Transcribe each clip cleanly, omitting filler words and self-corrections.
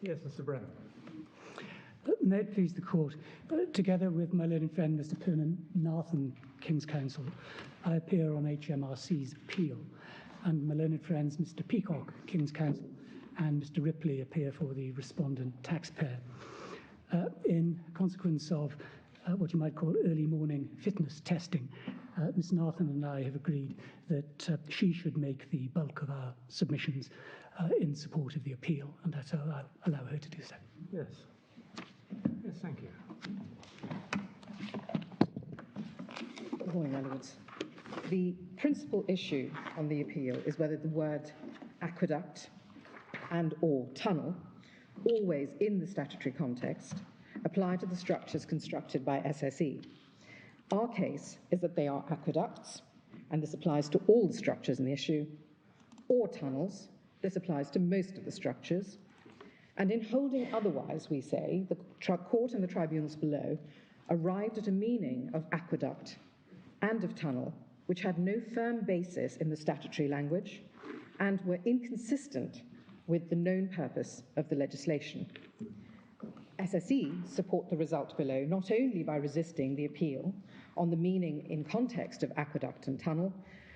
Yes, Mr. Brennan. May it please the Court, together with my learned friend Mr. Nathan, King's Counsel, I appear on HMRC's appeal, and my learned friends Mr. Peacock, King's Counsel, and Mr. Ripley appear for the respondent taxpayer. In consequence of what you might call early morning fitness testing, Ms. Nathan and I have agreed that she should make the bulk of our submissions in support of the appeal, and so I'll allow her to do so. Yes. Yes, thank you. Good morning, my lords. The principal issue on the appeal is whether the word aqueduct and or tunnel, always in the statutory context, apply to the structures constructed by SSE. Our case is that they are aqueducts, and this applies to all the structures in the issue, or tunnels. This applies to most of the structures. And in holding otherwise, we say, the court and the tribunals below arrived at a meaning of aqueduct and of tunnel which had no firm basis in the statutory language and were inconsistent with the known purpose of the legislation. SSE support the result below not only by resisting the appeal on the meaning in context of aqueduct and tunnel,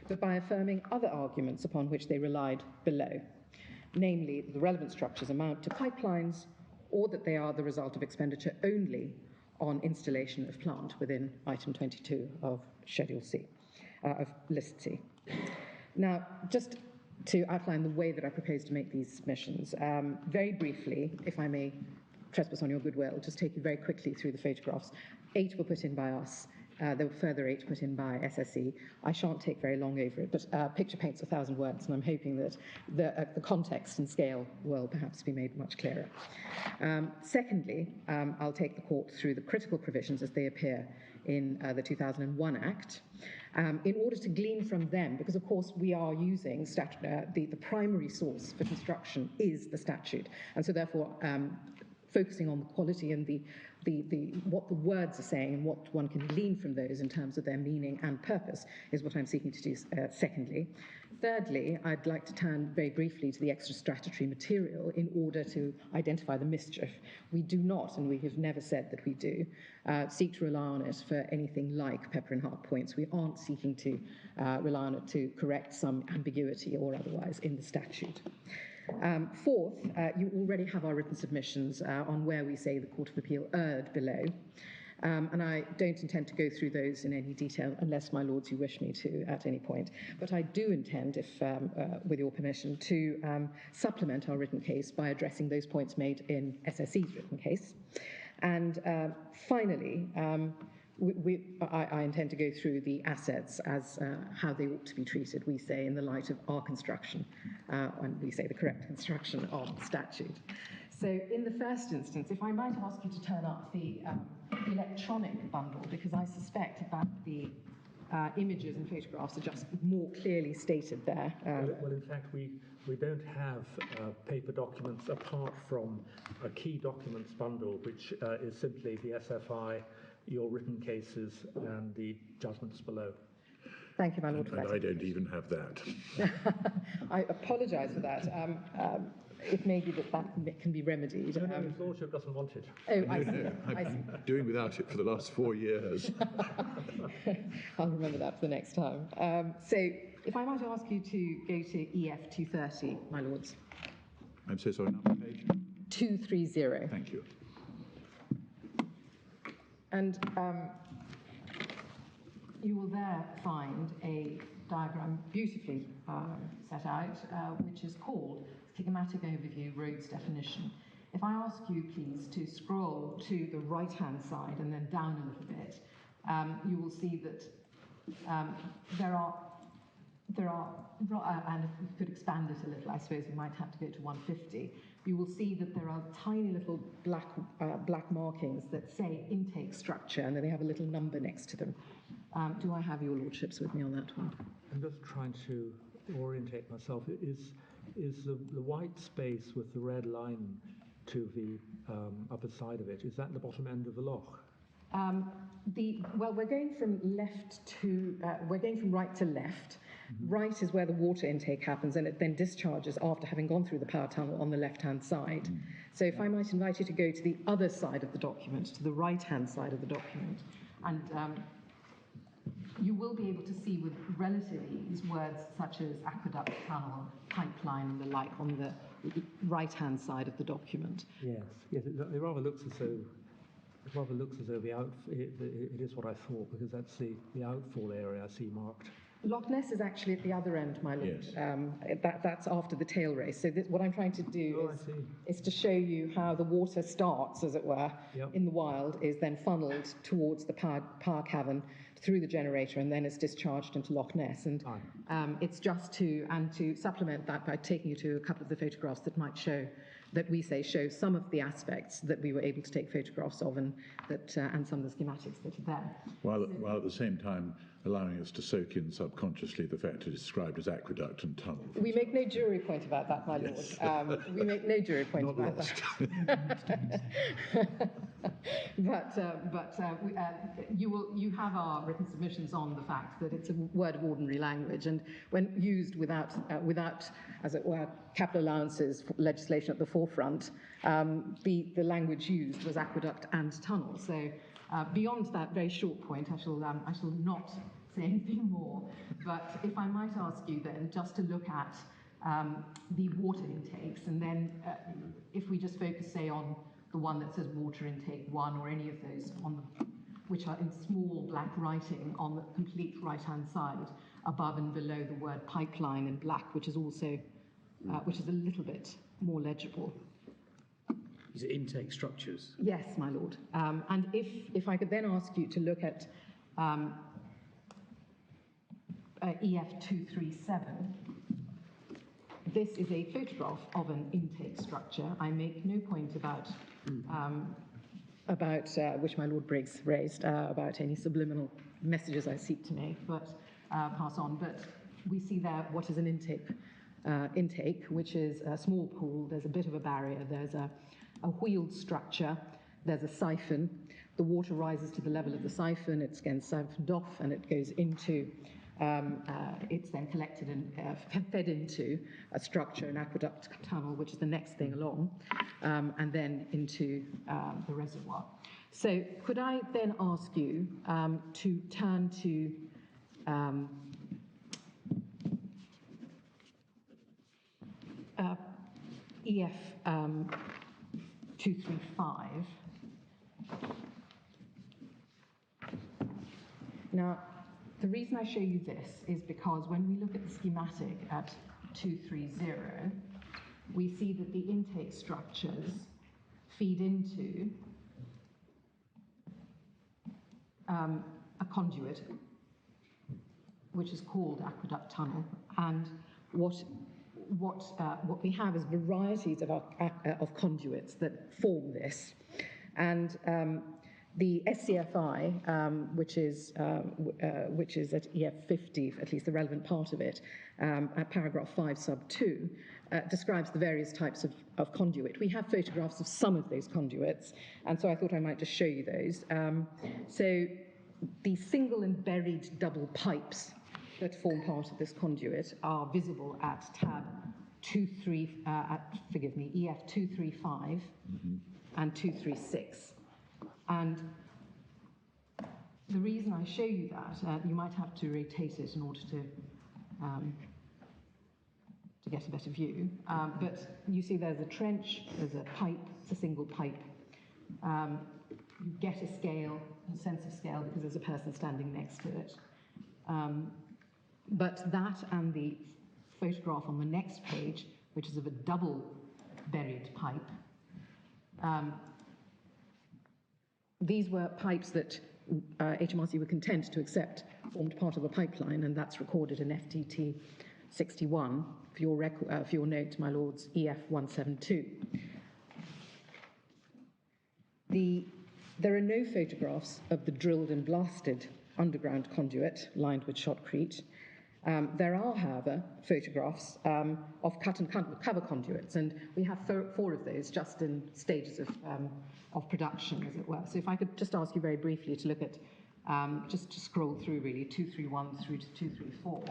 but by affirming other arguments upon which they relied below, namely that the relevant structures amount to pipelines or that they are the result of expenditure only on installation of plant within item 22 of Schedule C, of List C. Now, just to outline the way that I propose to make these submissions, very briefly, if I may trespass on your goodwill, just take you very quickly through the photographs. 8 were put in by us. There were further 8 put in by SSE. I shan't take very long over it, but picture paints 1,000 words, and I'm hoping that the context and scale will perhaps be made much clearer. Secondly, I'll take the court through the critical provisions as they appear in the 2001 Act, in order to glean from them, because of course we are using the primary source for construction is the statute, and so therefore focusing on the quality and what the words are saying and what one can glean from those in terms of their meaning and purpose is what I'm seeking to do secondly. Thirdly, I'd like to turn very briefly to the extra statutory material in order to identify the mischief. We do not, and we have never said that we do, seek to rely on it for anything like pepper and heart points. We aren't seeking to rely on it to correct some ambiguity or otherwise in the statute. Fourth, you already have our written submissions on where we say the Court of Appeal erred below, and I don't intend to go through those in any detail unless, my lords, you wish me to at any point. But I do intend, if with your permission, to supplement our written case by addressing those points made in SSE's written case. And finally, I intend to go through the assets as how they ought to be treated, we say, in the light of our construction, and we say the correct construction of the statute. So in the first instance, if I might ask you to turn up the electronic bundle, because I suspect that the images and photographs are just more clearly stated there. Well, in fact, we don't have paper documents apart from a key documents bundle, which is simply the SFI, your written cases, and the judgments below. Thank you, my lord. And I don't even have that. I apologise for that. It may be that can be remedied. No, His Lordship doesn't want it. Oh, I see. I've been doing without it for the last 4 years. I'll remember that for the next time. So, if I might ask you to go to EF 230, my lords. I'm so sorry, number page? 230. Thank you. And you will there find a diagram beautifully set out, which is called Schematic Overview Roads Definition. If I ask you, please, to scroll to the right-hand side and then down a little bit, you will see that there are, and if we could expand it a little, I suppose we might have to go to 150, you will see that there are tiny little black markings that say intake structure, and then they have a little number next to them. Do I have your lordships with me on that one? I'm just trying to orientate myself. Is the white space with the red line to the upper side of it, is that the bottom end of the loch? Well, we're going from right to left. Right is where the water intake happens, and it then discharges after having gone through the power tunnel on the left-hand side. So if I might invite you to go to the other side of the document, to the right-hand side of the document, and you will be able to see with relative ease words such as aqueduct, tunnel, pipeline, and the like on the right-hand side of the document. Yes, it rather looks as though it is what I thought, because that's the outfall area I see marked. Loch Ness is actually at the other end, my lord. Yes. That's after the tail race. So what I'm trying to do is to show you how the water starts, as it were, in the wild, is then funneled towards the power cavern through the generator, and then it's discharged into Loch Ness. And it's just to supplement that by taking you to a couple of the photographs that might show, that we say show some of the aspects that we were able to take photographs of, and some of the schematics that are there. While at the same time allowing us to soak in subconsciously the fact it is described as aqueduct and tunnel. We make no jury point about that, my lord. Yes. We make no jury point about that. You have our written submissions on the fact that it's a word of ordinary language, and when used without, as it were, capital allowances legislation at the forefront, the language used was aqueduct and tunnel. So beyond that very short point, I shall not say anything more. But if I might ask you then just to look at the water intakes, and then if we just focus, say, on the one that says water intake 1, or any of those which are in small black writing on the complete right-hand side, above and below the word pipeline in black, which is also which is a little bit more legible. These are intake structures. Yes, my lord. And if I could then ask you to look at EF237. This is a photograph of an intake structure. I make no point about which my Lord Briggs raised, about any subliminal messages I seek to make, but pass on. But we see there what is an intake, which is a small pool. There's a bit of a barrier. There's a wheeled structure. There's a siphon. The water rises to the level of the siphon. It's again siphoned off, and it goes into. It's then collected and fed into a structure, an aqueduct tunnel, which is the next thing along, and then into the reservoir. So could I then ask you to turn to EF 235. Now, the reason I show you this is because when we look at the schematic at 230, we see that the intake structures feed into a conduit, which is called aqueduct tunnel, and what we have is varieties of conduits that form this, and the SCFI, which is at EF50, at least the relevant part of it, at paragraph 5 sub 2, describes the various types of conduit. We have photographs of some of those conduits, and so I thought I might just show you those. So the single and buried double pipes that form part of this conduit are visible at tab EF235 and 236. And the reason I show you that, you might have to rotate it in order to get a better view, but you see there's a trench, there's a pipe, it's a single pipe. You get a scale, a sense of scale, because there's a person standing next to it. But that and the photograph on the next page, which is of a double buried pipe, these were pipes that HMRC were content to accept formed part of a pipeline, and that's recorded in FTT 61 for your note, my lords, EF 172. There are no photographs of the drilled and blasted underground conduit lined with shotcrete. There are, however, photographs of cut and cover conduits, and we have 4 of those just in stages of production, as it were. So if I could just ask you very briefly to look at, just to scroll through really, 231 through to 234.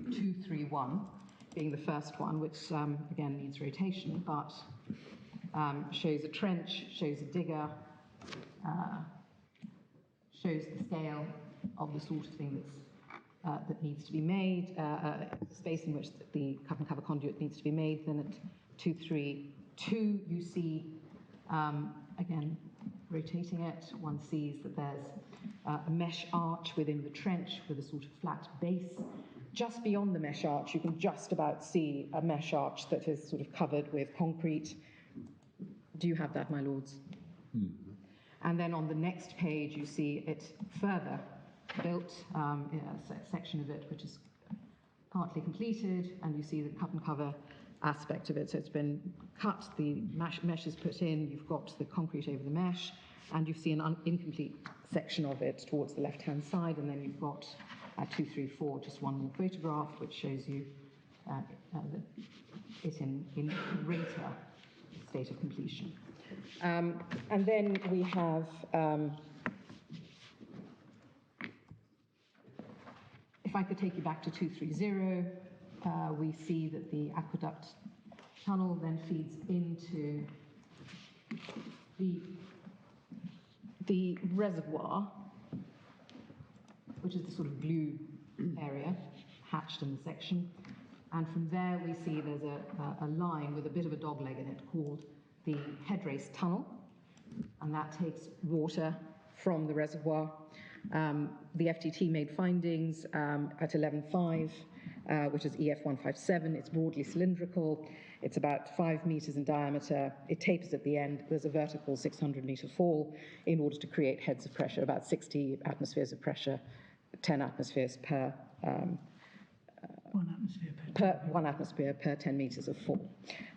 231 being the first one, which again needs rotation, but shows a trench, shows a digger, shows the scale of the sort of thing that needs to be made, the space in which the cut and cover conduit needs to be made. Then at 232, you see, again, rotating it, one sees that there's a mesh arch within the trench with a sort of flat base. Just beyond the mesh arch, you can just about see a mesh arch that is sort of covered with concrete. Do you have that, my lords? And then on the next page, you see it further built, a section of it which is partly completed, and you see the cut and cover aspect of it. So it's been cut, the mesh is put in, you've got the concrete over the mesh, and you see an incomplete section of it towards the left-hand side, and then you've got 234, just one more photograph, which shows you it in greater state of completion. And then we have, if I could take you back to 230, we see that the aqueduct tunnel then feeds into the reservoir, which is the sort of blue area hatched in the section. And from there we see there's a line with a bit of a dogleg in it called the headrace tunnel, and that takes water from the reservoir. The FTT made findings at 11.5, which is EF157. It's broadly cylindrical. It's about 5 meters in diameter. It tapers at the end. There's a vertical 600-meter fall in order to create heads of pressure, about 60 atmospheres of pressure, 10 atmospheres per 1 atmosphere per 10 meters of fall.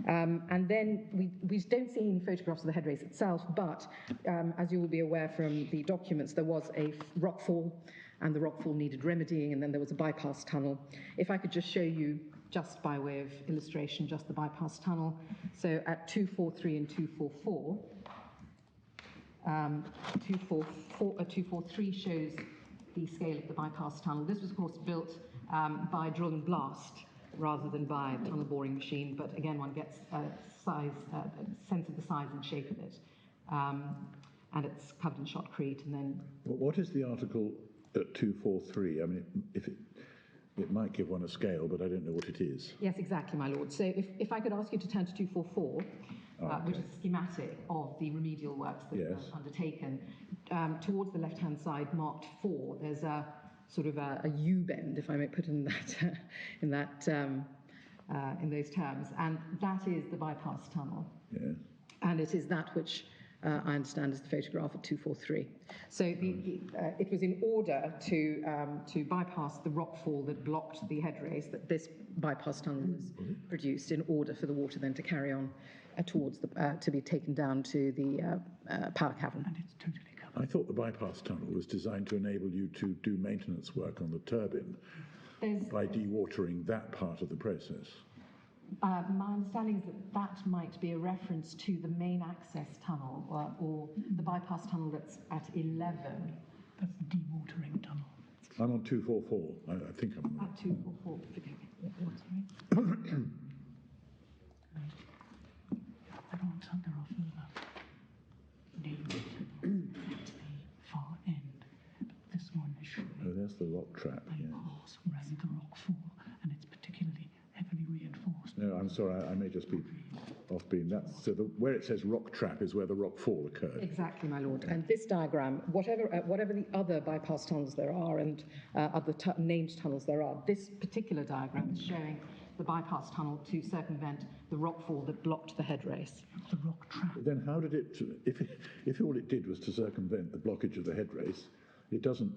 And then we don't see any photographs of the headrace itself, but as you will be aware from the documents, there was a rockfall, and the rockfall needed remedying, and then there was a bypass tunnel. If I could just show you, just by way of illustration, just the bypass tunnel. So at 243 and 244, 243 shows the scale of the bypass tunnel. This was, of course, built by drill and blast rather than by a tunnel boring machine, but again, one gets a sense of the size and shape of it. And it's covered in shotcrete, and then... What is the article at 243? I mean, it might give one a scale, but I don't know what it is. Yes, exactly, my lord. So if I could ask you to turn to 244, which is a schematic of the remedial works that were undertaken. Towards the left-hand side, marked 4, there's a sort of a U-bend, if I may put in that in those terms, and that is the bypass tunnel. Yes. And it is that which I understand is the photograph at 243. So it was in order to bypass the rockfall that blocked the headrace that this bypass tunnel was produced, in order for the water then to carry on towards to be taken down to the power cavern. And it's totally covered. I thought the bypass tunnel was designed to enable you to do maintenance work on the turbine by dewatering that part of the process. My understanding is that might be a reference to the main access tunnel, or the bypass tunnel that's at 11. That's the dewatering tunnel. I'm on 244. I think I'm on at 244. Forgive me. There are further names at the far end. This one is showing. Oh, there's the rock trap. They pass around the rock fall, and it's particularly heavily reinforced. No, I'm sorry, I may just be off being that. So where it says rock trap is where the rock fall occurred. Exactly, my lord. And this diagram, whatever the other bypass tunnels there are and other named tunnels there are, this particular diagram is showing the bypass tunnel to circumvent the rockfall that blocked the headrace. The rock trap. Then how did it, if all it did was to circumvent the blockage of the headrace, it doesn't,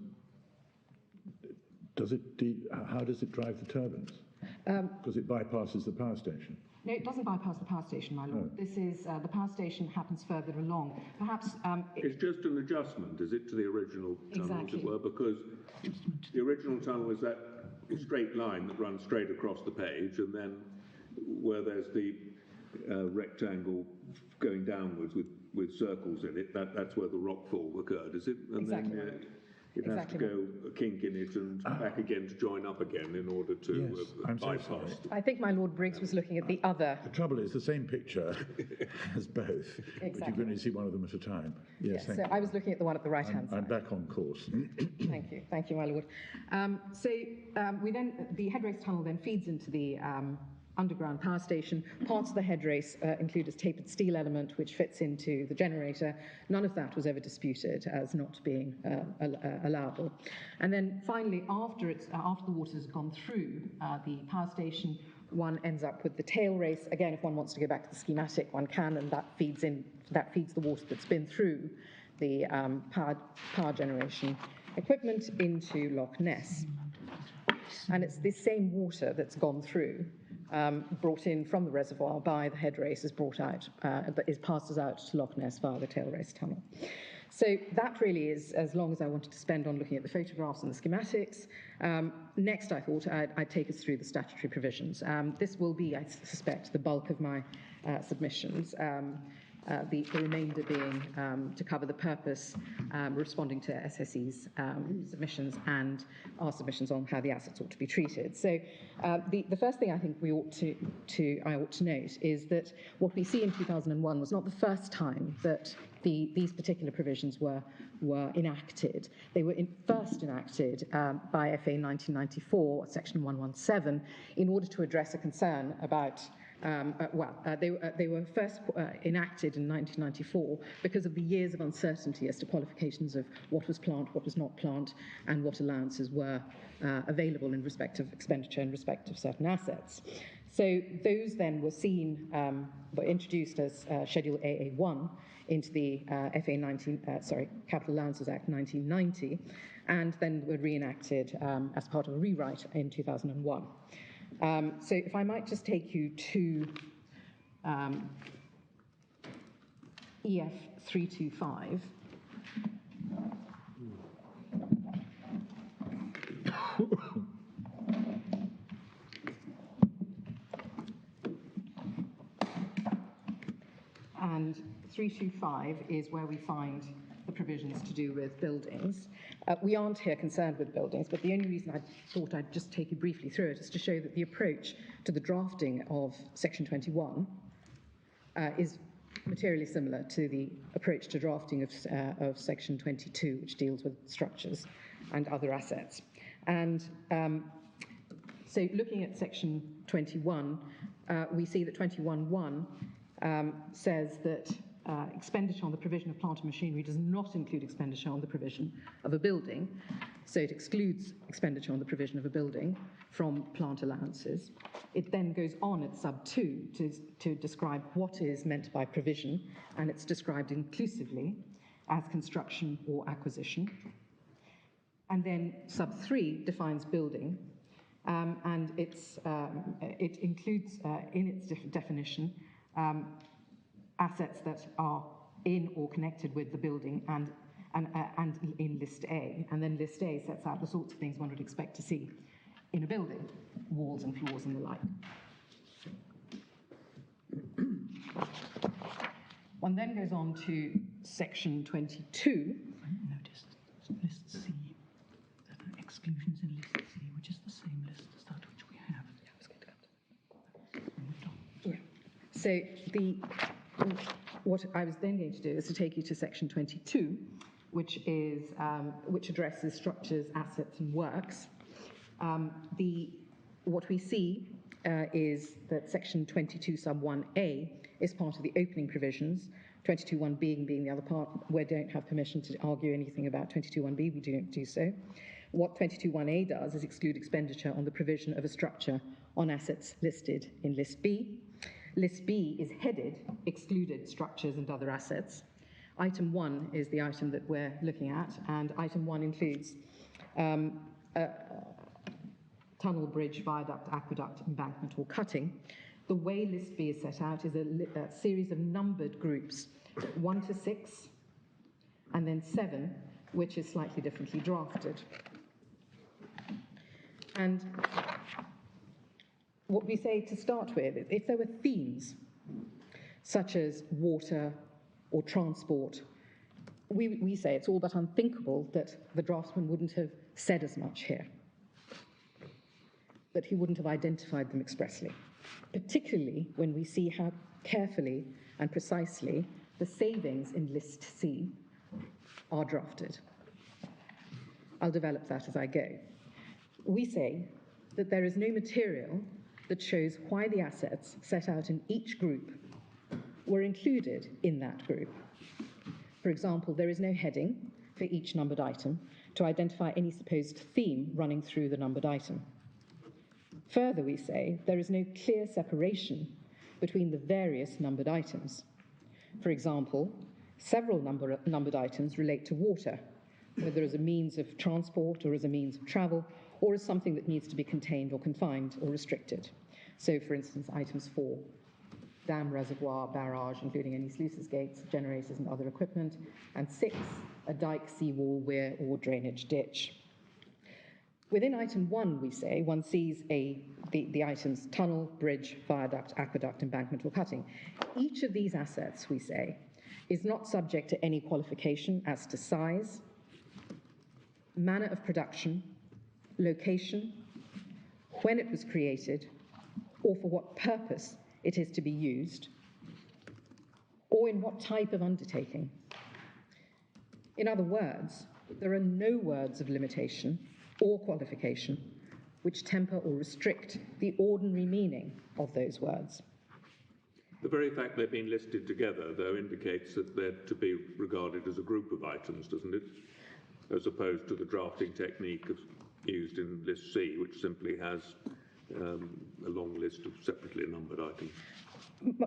how does it drive the turbines? Because it bypasses the power station. No, it doesn't bypass the power station, my lord. This is, the power station happens further along. Perhaps... it's just an adjustment, is it, to the original tunnel, as it were? Because the original tunnel is that straight line that runs straight across the page, and then where there's the rectangle going downwards with circles in it, that's where the rockfall occurred, is it? And exactly. Then, It has to go a kink in it and back again to join up again in order to Yes, I'm so bypass. sorry. I think my Lord Briggs was looking at the other. The trouble is, the same picture has both, but you can only see one of them at a time. Yes, thank So you. I was looking at the one at the right-hand side. I'm back on course. Thank you, my Lord. The head race tunnel then feeds into the underground power station. Parts of the head race include a tapered steel element which fits into the generator. None of that was ever disputed as not being allowable. And then finally, after the water has gone through the power station, one ends up with the tail race. Again, if one wants to go back to the schematic, one can, and that feeds the water that's been through the power generation equipment into Loch Ness. And it's the same water that's gone through, brought in from the reservoir by the head race, passes out to Loch Ness via the tail race tunnel. So that really is as long as I wanted to spend on looking at the photographs and the schematics. Next, I thought I'd take us through the statutory provisions. This will be, I suspect, the bulk of my submissions. The remainder being to cover the purpose, responding to SSE's submissions and our submissions on how the assets ought to be treated. So the first thing I think I ought to note is that what we see in 2001 was not the first time that these particular provisions were enacted. They were first enacted by FA 1994, Section 117, in order to address a concern about they were first enacted in 1994 because of the years of uncertainty as to qualifications of what was plant, what was not plant, and what allowances were available in respect of expenditure in respect of certain assets. So those then were introduced as Schedule AA1 into the Capital Allowances Act 1990, and then were reenacted as part of a rewrite in 2001. So if I might just take you to EF 325. And 325 is where we find the provisions to do with buildings. We aren't here concerned with buildings, but the only reason I thought I'd just take you briefly through it is to show that the approach to the drafting of Section 21 is materially similar to the approach to drafting of Section 22, which deals with structures and other assets. And so looking at Section 21, we see that 21.1 says that expenditure on the provision of plant and machinery does not include expenditure on the provision of a building. So it excludes expenditure on the provision of a building from plant allowances. It then goes on at sub 2 to describe what is meant by provision, and it's described inclusively as construction or acquisition. And then sub 3 defines building, and it includes in its definition assets that are in or connected with the building and in List A. And then List A sets out the sorts of things one would expect to see in a building, walls and floors and the like. One then goes on to Section 22. I noticed List C, there are exclusions in List C, which is the same list as that which we have. So what I was then going to do is to take you to Section 22, which addresses structures, assets, and works. What we see is that Section 22 sub 1A is part of the opening provisions. 22.1b being the other part. We don't have permission to argue anything about 22.1b. We don't do so. What 22.1a does is exclude expenditure on the provision of a structure on assets listed in List B. List B is headed Excluded Structures and Other Assets. Item 1 is the item that we're looking at, and item 1 includes tunnel, bridge, viaduct, aqueduct, embankment, or cutting. The way List B is set out is a series of numbered groups, 1 to 6, and then 7, which is slightly differently drafted. And what we say to start with is if there were themes such as water or transport we say it's all but unthinkable that the draftsman wouldn't have said as much here, that he wouldn't have identified them expressly, particularly when we see how carefully and precisely the savings in List C are drafted. I'll develop that as I go. We say that there is no material that shows why the assets set out in each group were included in that group. For example, there is no heading for each numbered item to identify any supposed theme running through the numbered item. Further, we say there is no clear separation between the various numbered items. For example, several numbered items relate to water, whether as a means of transport or as a means of travel, or as something that needs to be contained or confined or restricted. So, for instance, items 4, dam, reservoir, barrage, including any sluices, gates, generators, and other equipment, and 6, a dike, seawall, weir, or drainage ditch. Within item 1, we say, one sees the items tunnel, bridge, viaduct, aqueduct, embankment, or cutting. Each of these assets, we say, is not subject to any qualification as to size, manner of production, location, when it was created, or for what purpose it is to be used, or in what type of undertaking. In other words, there are no words of limitation or qualification which temper or restrict the ordinary meaning of those words. The very fact they've been listed together, though, indicates that they're to be regarded as a group of items, doesn't it? As opposed to the drafting technique used in List C, which simply has a long list of separately numbered items.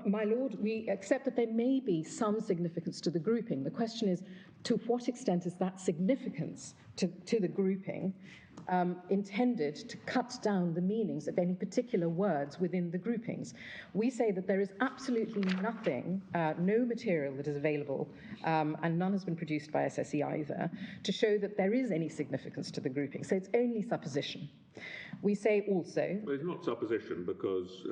My Lord, we accept that there may be some significance to the grouping. The question is, to what extent is that significance to the grouping intended to cut down the meanings of any particular words within the groupings? We say that there is absolutely nothing, no material that is available, and none has been produced by SSE either, to show that there is any significance to the grouping. So it's only supposition. We say also... Well, it's not supposition because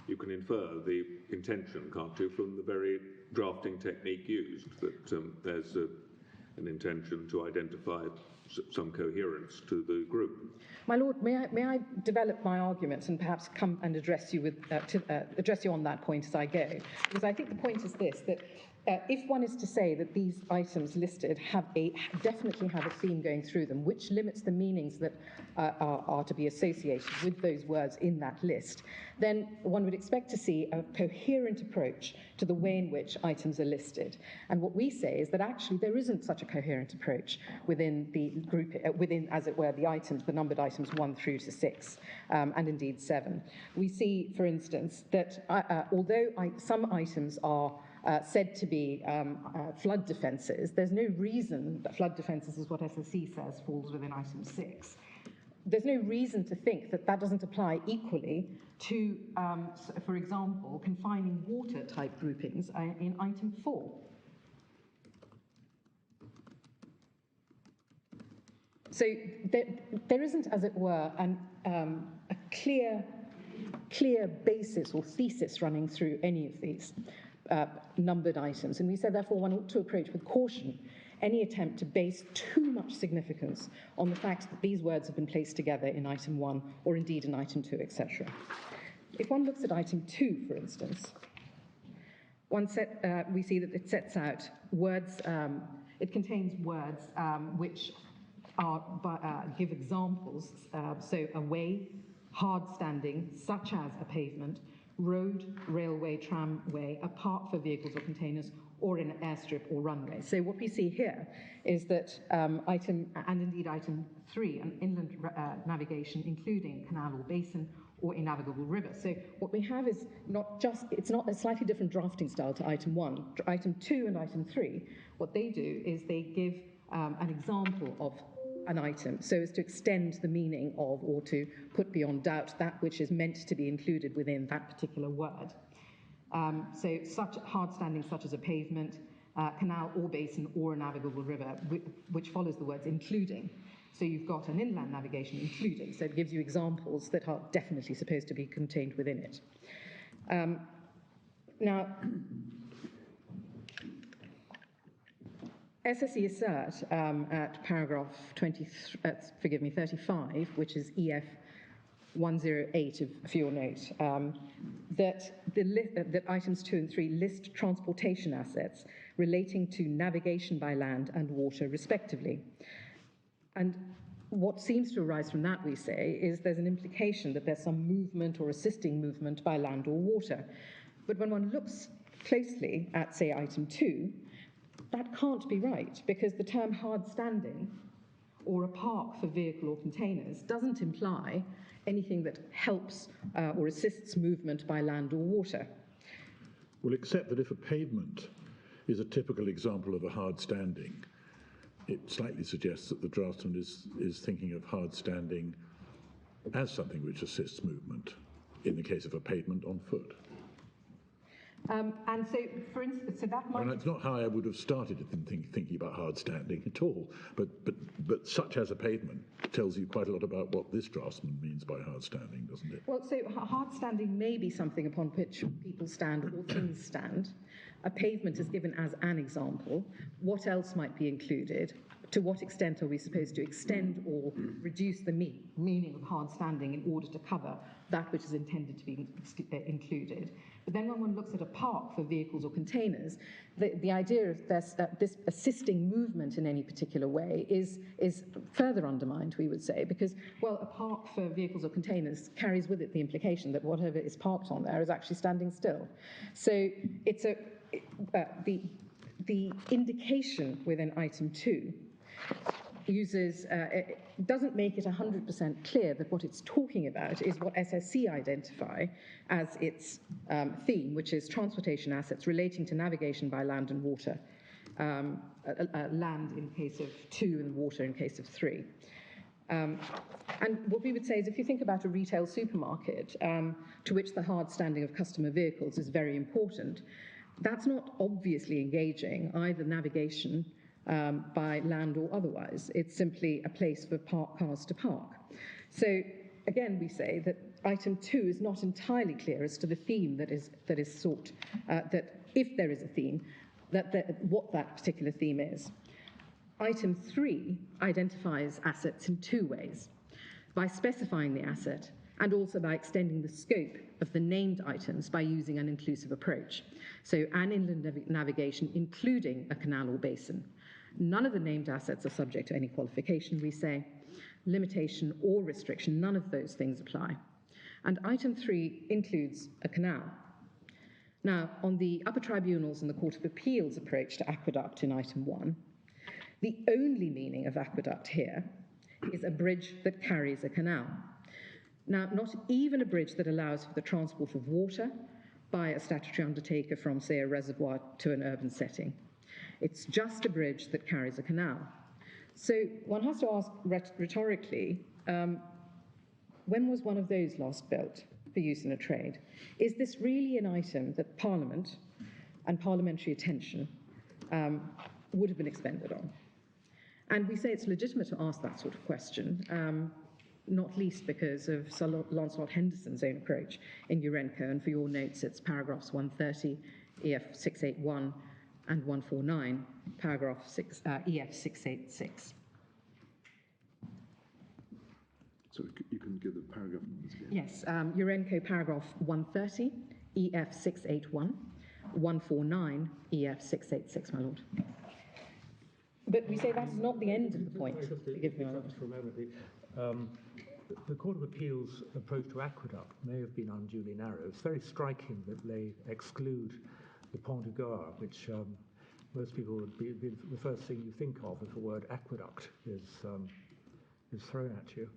you can infer the intention, can't you, from the very drafting technique used, that there's an intention to identify some coherence to the group. My Lord, may I develop my arguments and perhaps come and address you address you on that point as I go? Because I think the point is this, that if one is to say that these items listed definitely have a theme going through them, which limits the meanings that are to be associated with those words in that list, then one would expect to see a coherent approach to the way in which items are listed. And what we say is that actually there isn't such a coherent approach within the group, within, as it were, the items, the numbered items 1 through to 6, and indeed 7. We see, for instance, that although some items are said to be flood defences, there's no reason that flood defences is what SSE says falls within item 6. There's no reason to think that that doesn't apply equally to, for example, confining water type groupings in item 4. So there isn't, as it were, a clear basis or thesis running through any of these numbered items. And we said, therefore, one ought to approach with caution any attempt to base too much significance on the fact that these words have been placed together in item 1 or indeed in item 2, etc. If one looks at item 2, for instance, we see that it sets out words, it contains words which give examples, so a way, hard standing, such as a pavement, road, railway, tramway, a park for vehicles or containers, or an airstrip or runway. So what we see here is that item 3, an inland navigation, including canal or basin, or a navigable river. So what we have is it's not a slightly different drafting style to item 1. Item 2 and item 3, what they do is they give an example of an item so as to extend the meaning of, or to put beyond doubt, that which is meant to be included within that particular word. So such hard standing such as a pavement, canal or basin or a navigable river, which follows the words including. So you've got an inland navigation including, so it gives you examples that are definitely supposed to be contained within it. Now, SSE assert at paragraph 35, which is EF 108 for your note, that items 2 and 3 list transportation assets relating to navigation by land and water, respectively. And what seems to arise from that, we say, is there's an implication that there's some movement or assisting movement by land or water. But when one looks closely at, say, item 2, that can't be right, because the term hard standing or a park for vehicle or containers doesn't imply anything that helps or assists movement by land or water. Well, except that if a pavement is a typical example of a hard standing, it slightly suggests that the draftsman is thinking of hard standing as something which assists movement, in the case of a pavement on foot. And so, for instance, so that might... And it's not how I would have started thinking about hard standing at all, but such as a pavement tells you quite a lot about what this draftsman means by hard standing, doesn't it? Well, so hard standing may be something upon which people stand or things stand. A pavement is given as an example. What else might be included? To what extent are we supposed to extend or reduce the meaning of hard standing in order to cover that which is intended to be included? But then when one looks at a park for vehicles or containers, the idea of this assisting movement in any particular way is further undermined, we would say, because, well, a park for vehicles or containers carries with it the implication that whatever is parked on there is actually standing still. So it's the indication within item 2 uses, it doesn't make it 100% clear that what it's talking about is what SSE identify as its theme, which is transportation assets relating to navigation by land and water, land in case of 2 and water in case of 3. And what we would say is if you think about a retail supermarket to which the hard standing of customer vehicles is very important, that's not obviously engaging either navigation by land or otherwise. It's simply a place for cars to park. So again, we say that item 2 is not entirely clear as to the theme that is sought, that if there is a theme, what that particular theme is. Item 3 identifies assets in 2 ways, by specifying the asset and also by extending the scope of the named items by using an inclusive approach. So an inland navigation, including a canal or basin. None of the named assets are subject to any qualification, we say. Limitation or restriction, none of those things apply. And item 3 includes a canal. Now, on the upper tribunals and the Court of Appeal's approach to aqueduct in item 1, the only meaning of aqueduct here is a bridge that carries a canal. Now, not even a bridge that allows for the transport of water by a statutory undertaker from, say, a reservoir to an urban setting. It's just a bridge that carries a canal. So one has to ask rhetorically, when was one of those last built for use in a trade? Is this really an item that Parliament and parliamentary attention would have been expended on? And we say it's legitimate to ask that sort of question, not least because of Sir Lancelot Henderson's own approach in Urenco, and for your notes, it's paragraphs 130, EF 681, and 149, paragraph EF 686. So you can give the paragraph numbers again? Yes, Urenco paragraph 130, EF 681, 149, EF 686, my Lord. But we say that is not the end of the point. Forgive me, my Lord. For a moment, the Court of Appeal's approach to aqueduct may have been unduly narrow. It's very striking that they exclude the Pont du Gard, which most people would be the first thing you think of if the word aqueduct is thrown at you.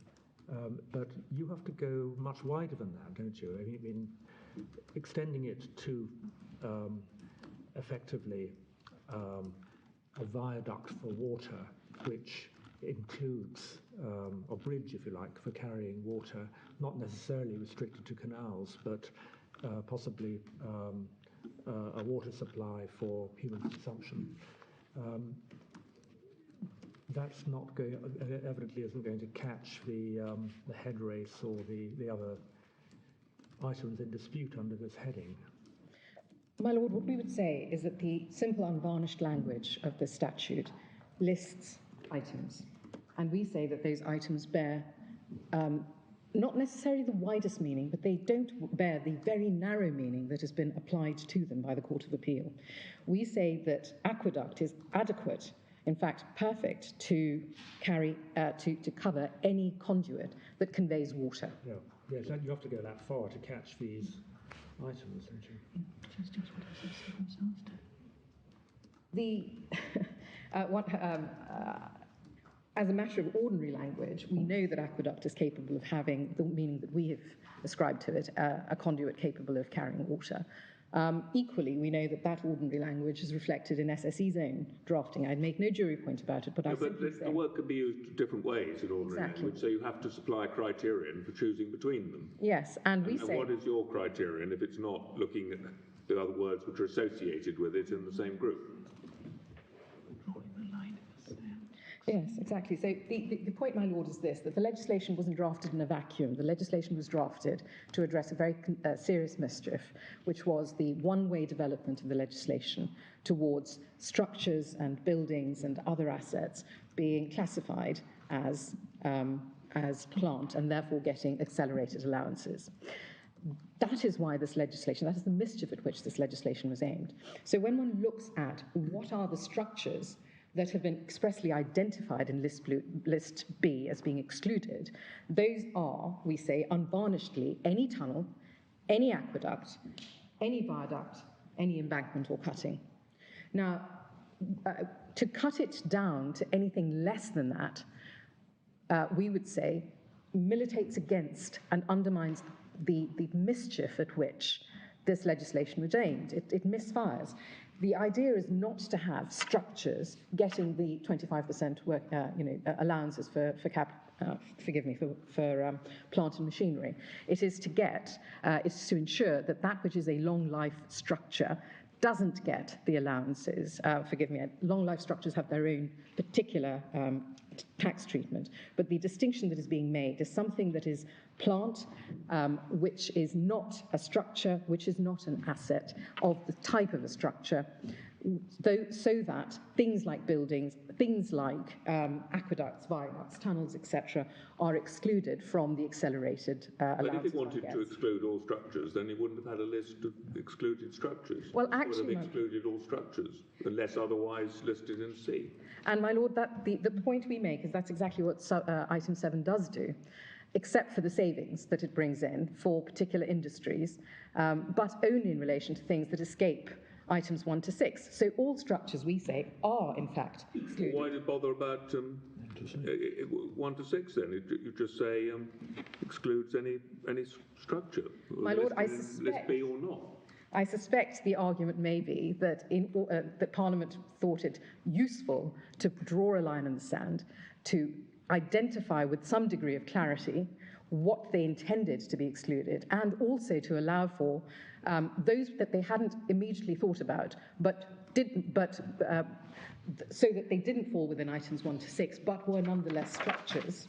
But you have to go much wider than that, don't you? I mean, extending it to effectively a viaduct for water, which includes a bridge, if you like, for carrying water, not necessarily restricted to canals, but possibly a water supply for human consumption. That's not going, evidently isn't going to catch the head race or the other items in dispute under this heading. My Lord, what we would say is that the simple unvarnished language of the statute lists items, and we say that those items bear not necessarily the widest meaning, but they don't bear the very narrow meaning that has been applied to them by the Court of Appeal. We say that aqueduct is adequate, in fact perfect, to carry to cover any conduit that conveys water. Yeah, yes, you have to go that far to catch these items, don't you? As a matter of ordinary language, we know that aqueduct is capable of having the meaning that we have ascribed to it, a conduit capable of carrying water. Equally, we know that that ordinary language is reflected in SSE's own drafting. I'd make no jury point about it, but I simply say... The word can be used different ways in ordinary language, so you have to supply a criterion for choosing between them. Yes, and we say... And what is your criterion if it's not looking at the other words which are associated with it in the same group? Yes, exactly. So the point, my Lord, is this, that the legislation wasn't drafted in a vacuum. The legislation was drafted to address a very serious mischief, which was the one-way development of the legislation towards structures and buildings and other assets being classified as plant and therefore getting accelerated allowances. That is why this legislation, that is the mischief at which this legislation was aimed. So when one looks at what are the structures that have been expressly identified in List B as being excluded, those are, we say, unvarnishedly any tunnel, any aqueduct, any viaduct, any embankment or cutting. Now, to cut it down to anything less than that, we would say, militates against and undermines the mischief at which this legislation was aimed. It misfires. The idea is not to have structures getting the 25% work, allowances for plant and machinery. It is to it's to ensure that that which is a long life structure doesn't get the allowances. Long life structures have their own particular tax treatment, but the distinction that is being made is something that is plant, which is not a structure, which is not an asset of the type of a structure, so that things like buildings, things like aqueducts, viaducts, tunnels, etc., are excluded from the accelerated allowances. But if he wanted to exclude all structures, then he wouldn't have had a list of excluded structures. Well, he actually, would have excluded all structures, unless otherwise listed in C. And my Lord, the point we make is that's exactly what item 7 does do, except for the savings that it brings in for particular industries, but only in relation to things that escape items 1 to 6. So all structures, we say, are in fact excluded. Why did bother about 1 to 6 then? You just say excludes any structure. My Lord, I suspect... List B or not. I suspect the argument may be that, that Parliament thought it useful to draw a line in the sand, to identify with some degree of clarity what they intended to be excluded, and also to allow for those that they hadn't immediately thought about, so that they didn't fall within items 1 to 6, but were nonetheless structures.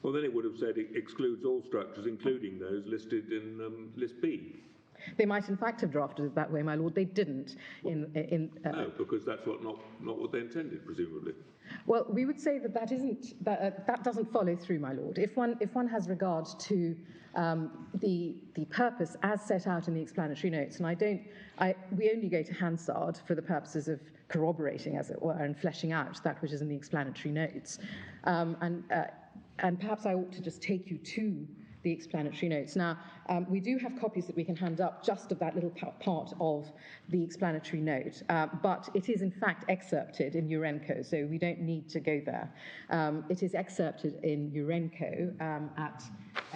Well, then it would have said it excludes all structures, including those listed in List B. They might, in fact, have drafted it that way, my Lord. They didn't. No, because that's not what they intended, presumably. Well, we would say that that doesn't follow through, my Lord. If one has regard to the purpose as set out in the explanatory notes, and we only go to Hansard for the purposes of corroborating, as it were, and fleshing out that which is in the explanatory notes, and perhaps I ought to just take you to the explanatory notes. Now, we do have copies that we can hand up just of that little part of the explanatory note, but it is in fact excerpted in Urenco, so we don't need to go there. It is excerpted in Urenco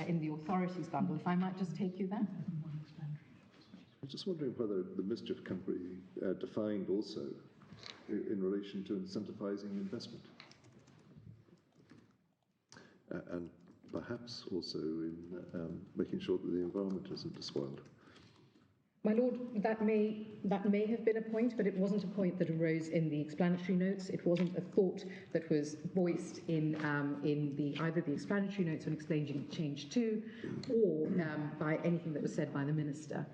in the authorities bundle. If I might just take you there. I'm just wondering whether the mischief can be defined also in relation to incentivising investment. And perhaps also in making sure that the environment isn't despoiled. My Lord, that may have been a point, but it wasn't a point that arose in the explanatory notes. It wasn't a thought that was voiced in either the explanatory notes on explaining change 2 or by anything that was said by the Minister.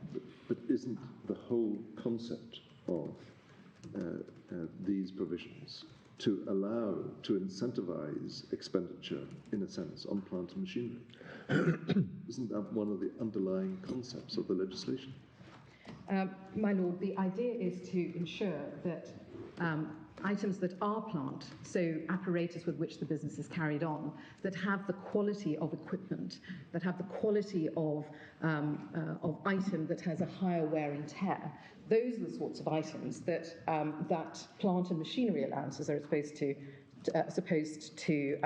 But isn't the whole concept of these provisions to allow, to incentivise expenditure, in a sense, on plant and machinery? Isn't that one of the underlying concepts of the legislation? My Lord, the idea is to ensure that items that are plant, so apparatus with which the business is carried on, that have the quality of equipment, that have the quality of item that has a higher wear and tear, those are the sorts of items that that plant and machinery allowances are supposed to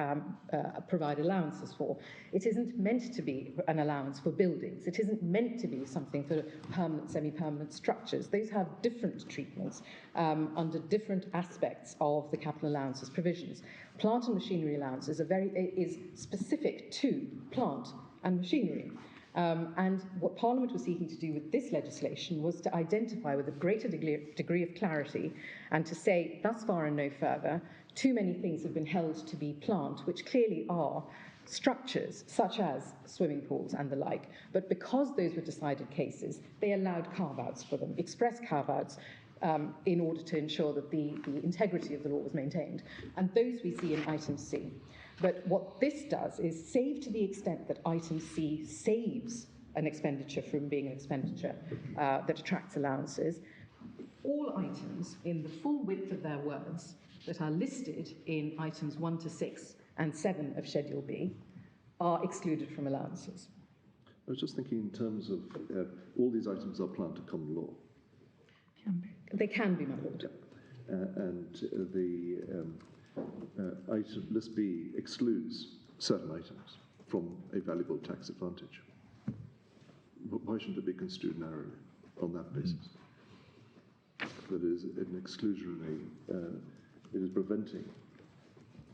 provide allowances for. It isn't meant to be an allowance for buildings. It isn't meant to be something for permanent, semi-permanent structures. Those have different treatments under different aspects of the capital allowances provisions. Plant and machinery allowances is specific to plant and machinery. And what Parliament was seeking to do with this legislation was to identify with a greater degree of clarity and to say, thus far and no further, too many things have been held to be plant, which clearly are structures, such as swimming pools and the like. But because those were decided cases, they allowed carve-outs for them, express carve-outs, in order to ensure that the integrity of the law was maintained. And those we see in item C. But what this does is save to the extent that item C saves an expenditure from being an expenditure that attracts allowances. All items in the full width of their words that are listed in items 1 to 6 and 7 of Schedule B are excluded from allowances. I was just thinking in terms of all these items are plant to common law. They can be, my Lord. And the item list B excludes certain items from a valuable tax advantage. Why shouldn't it be construed narrowly on that basis? That is an exclusionary, it is preventing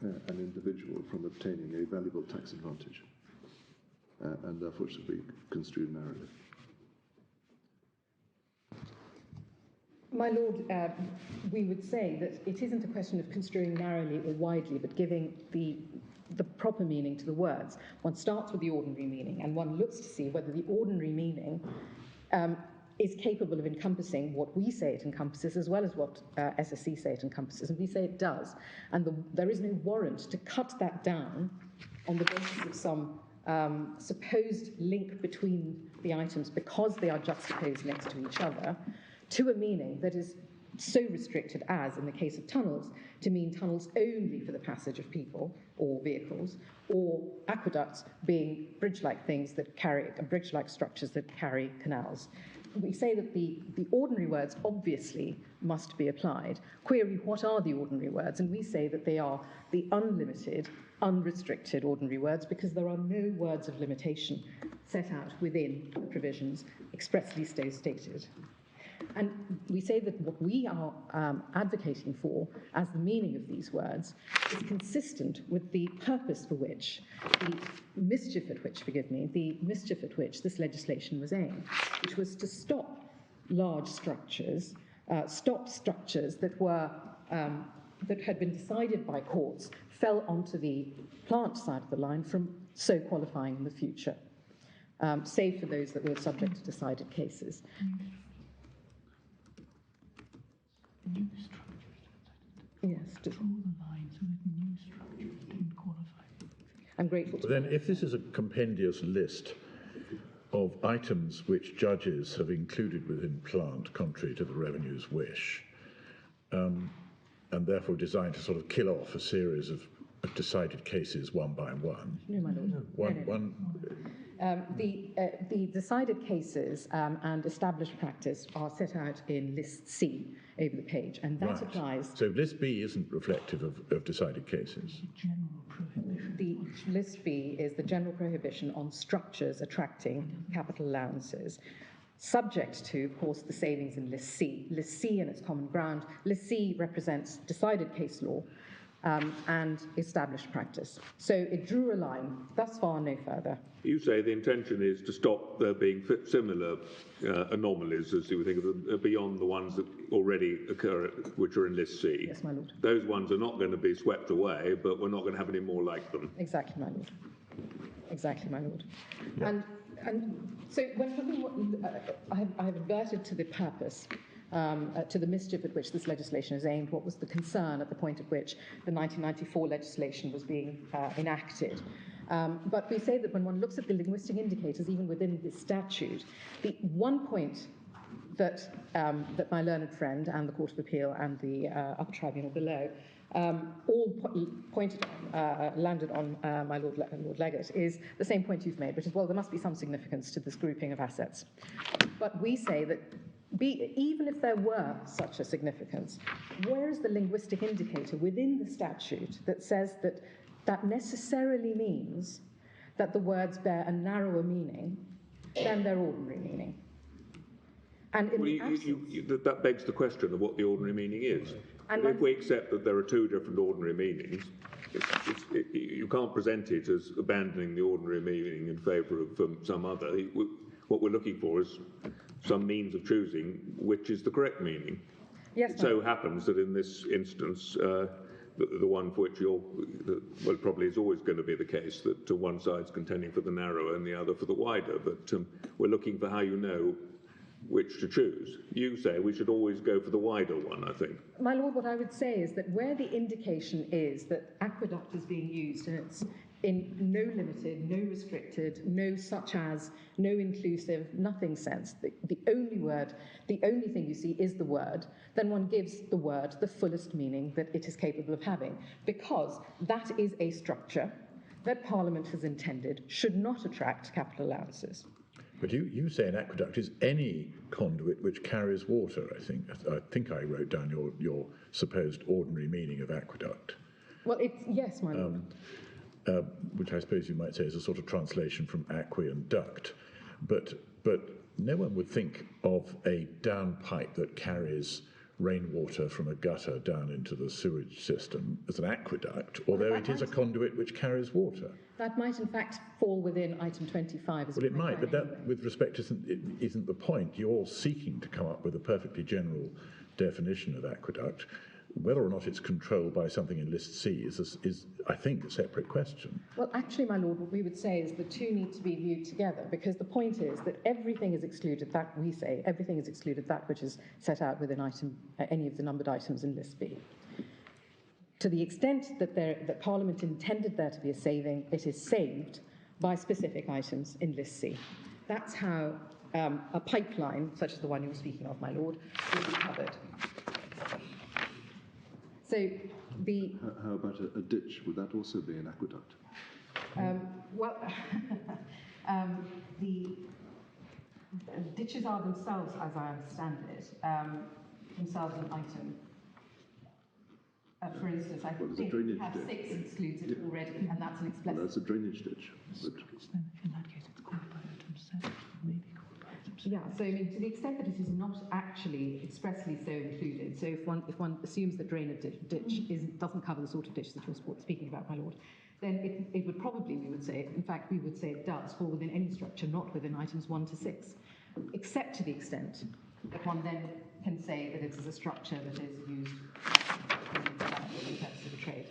an individual from obtaining a valuable tax advantage, and therefore should be construed narrowly. My Lord, we would say that it isn't a question of construing narrowly or widely, but giving the proper meaning to the words. One starts with the ordinary meaning, and one looks to see whether the ordinary meaning is capable of encompassing what we say it encompasses, as well as what SSE say it encompasses, and we say it does. And there is no warrant to cut that down on the basis of some supposed link between the items because they are juxtaposed next to each other, to a meaning that is so restricted as, in the case of tunnels, to mean tunnels only for the passage of people or vehicles, or aqueducts being bridge-like things that carry, bridge-like structures that carry canals. We say that the ordinary words obviously must be applied. Query, what are the ordinary words? And we say that they are the unlimited, unrestricted ordinary words because there are no words of limitation set out within the provisions expressly so stated. And we say that what we are advocating for as the meaning of these words is consistent with the purpose for which, the mischief at which this legislation was aimed, which was to stop large structures, stop structures that were that had been decided by courts, fell onto the plant side of the line from so qualifying in the future, save for those that were subject to decided cases. New structures. Yes. Draw the line so that new structures didn't qualify. I'm grateful to Then if this is a compendious list of items which judges have included within plant, contrary to the revenue's wish, and therefore designed to sort of kill off a series of decided cases one by one. No, my Lord. The decided cases and established practice are set out in List C over the page, and that applies. So List B isn't reflective of decided cases. General prohibition. The List B is the general prohibition on structures attracting capital allowances, subject to, of course, the savings in List C. List C and its common ground. List C represents decided case law and established practice. So it drew a line, thus far no further. You say the intention is to stop there being similar anomalies, as you would think of them, beyond the ones that already occur, which are in List C. Yes, my Lord. Those ones are not going to be swept away, but we're not going to have any more like them. Exactly, my Lord. Exactly, my Lord. Yeah. And And so when looking, I have adverted to the purpose, to the mischief at which this legislation is aimed, what was the concern at the point at which the 1994 legislation was being enacted. But we say that when one looks at the linguistic indicators, even within this statute, the one point that, that my learned friend and the Court of Appeal and the upper tribunal below all landed on my Lord Legate is the same point you've made, which is, well, there must be some significance to this grouping of assets. But we say that even if there were such a significance, where is the linguistic indicator within the statute that says that that necessarily means that the words bear a narrower meaning than their ordinary meaning? And in that begs the question of what the ordinary meaning is. And if we accept that there are two different ordinary meanings, you can't present it as abandoning the ordinary meaning in favour of some other. What we're looking for is some means of choosing which is the correct meaning. Yes, it so happens that in this instance, the one for which well, probably is always going to be the case, that one side's contending for the narrower and the other for the wider, but we're looking for how you know which to choose. You say we should always go for the wider one, I think. My Lord, what I would say is that where the indication is that aqueduct is being used, and it's in no limited, no restricted, no such as, no inclusive, nothing sense, the only word, the only thing you see is the word, then one gives the word the fullest meaning that it is capable of having, because that is a structure that Parliament has intended should not attract capital allowances. But you say an aqueduct is any conduit which carries water, I think I wrote down your supposed ordinary meaning of aqueduct. Well, it's, yes, my Lord. Which I suppose you might say is a sort of translation from aqua and duct. But no one would think of a downpipe that carries rainwater from a gutter down into the sewage system as an aqueduct, although it is a conduit which carries water. That might, in fact, fall within item 25. Well, it might, but that, with respect, isn't the point. You're seeking to come up with a perfectly general definition of aqueduct. Whether or not it's controlled by something in List C is, I think, a separate question. Well, actually, my Lord, what we would say is the two need to be viewed together, because the point is that everything is excluded, that we say, everything is excluded that which is set out within item, any of the numbered items in List B. To the extent that Parliament intended there to be a saving, it is saved by specific items in List C. That's how a pipeline, such as the one you were speaking of, my Lord, will be covered. So the... How about a ditch? Would that also be an aqueduct? Well, the ditches are themselves, as I understand it, themselves an item. For instance, I think we have 6 excludes it already, and that's an explicit... Well, that's a drainage ditch. But... Yeah, so I mean, to the extent that it is not actually expressly so included, so if one assumes that drainage ditch doesn't cover the sort of ditch that you're speaking about, my Lord, then it would probably, we would say, in fact, we would say it does fall within any structure, not within items 1 to 6, except to the extent that one then can say that it is a structure that is used for the purpose of a trade,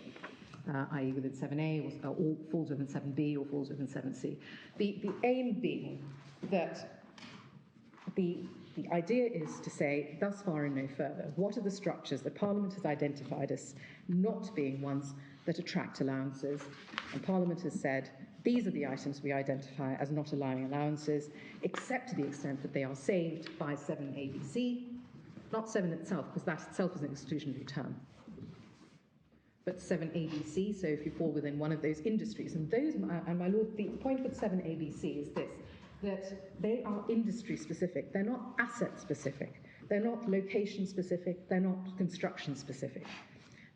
i.e. within 7A or falls within 7B or falls within 7C. The aim being that the idea is to say, thus far and no further, what are the structures that Parliament has identified as not being ones that attract allowances? And Parliament has said, these are the items we identify as not allowing allowances, except to the extent that they are saved by 7ABC, not 7 itself, because that itself is an exclusionary term, but 7ABC, so if you fall within one of those industries. And those, and my Lord, the point with 7ABC is this, that they are industry specific, they're not asset specific, they're not location specific, they're not construction specific.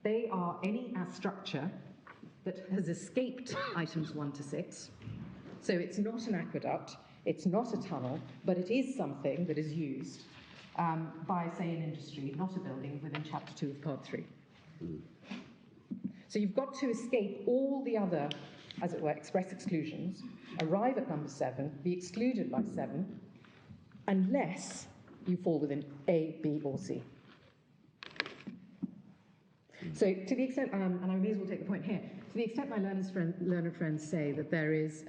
They are any structure that has escaped items 1 to 6. So it's not an aqueduct, it's not a tunnel, but it is something that is used by, say, an industry, not a building, within Chapter 2 of Part 3. So you've got to escape all the other, as it were, express exclusions, arrive at number 7, be excluded by 7, unless you fall within A, B, or C. So to the extent, and I may as well take the point here, to the extent my learned friends say that there is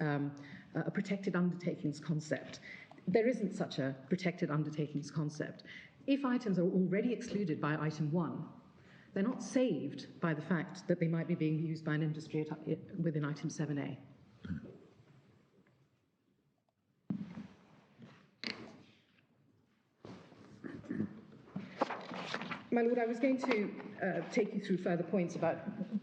a protected undertakings concept. There isn't such a protected undertakings concept. If items are already excluded by item 1, they're not saved by the fact that they might be being used by an industry within item 7A. My Lord, I was going to take you through further points about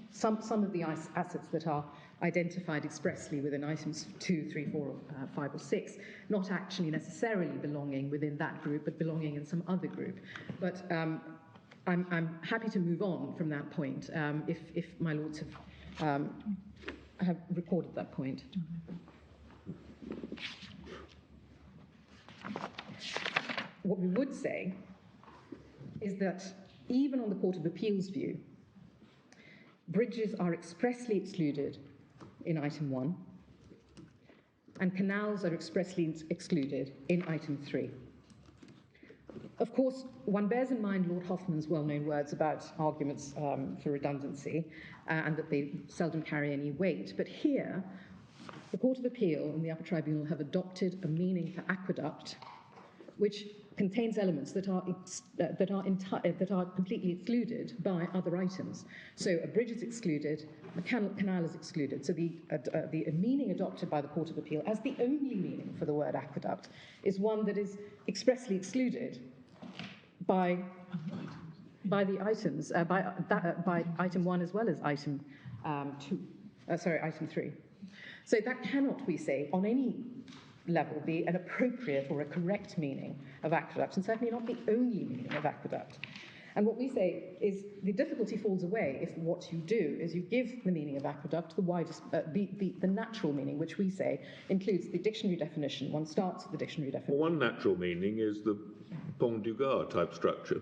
some of the assets that are identified expressly within items 2, 3, 4, 5 or 6, not actually necessarily belonging within that group, but belonging in some other group. But I'm happy to move on from that point if my Lords have recorded that point. What we would say is that even on the Court of Appeal's view, bridges are expressly excluded in item 1, and canals are expressly excluded in item 3. Of course, one bears in mind Lord Hoffman's well-known words about arguments for redundancy and that they seldom carry any weight. But here, the Court of Appeal and the Upper Tribunal have adopted a meaning for aqueduct which contains elements that are completely excluded by other items. So a bridge is excluded, a canal is excluded. So the meaning adopted by the Court of Appeal as the only meaning for the word aqueduct is one that is expressly excluded by the items, by item 1 as well as item 3. So that cannot, we say, on any level be an appropriate or a correct meaning of aqueduct, and certainly not the only meaning of aqueduct. And what we say is the difficulty falls away if what you do is you give the meaning of aqueduct the widest, the natural meaning, which we say includes the dictionary definition. One starts with the dictionary definition. Well, one natural meaning is the pont du Gard type structure.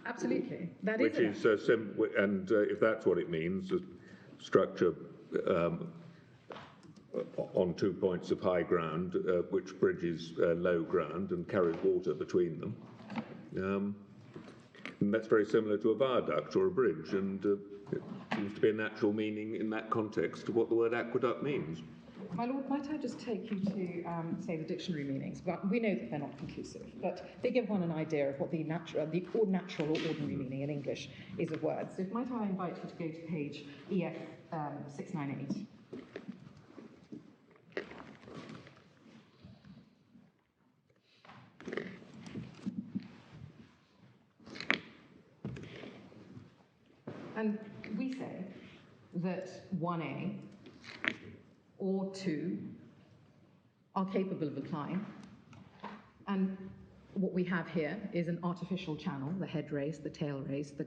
Absolutely. Which is and if that's what it means, a structure on 2 points of high ground, which bridges low ground and carries water between them. And that's very similar to a viaduct or a bridge, and it seems to be a natural meaning in that context of what the word aqueduct means. My Lord, might I just take you to, say, the dictionary meanings? Well, we know that they're not conclusive, but they give one an idea of what the natural or ordinary meaning in English is of words. So might I invite you to go to page EF 698. And we say that 1A or 2 are capable of applying. And what we have here is an artificial channel, the head race, the tail race, the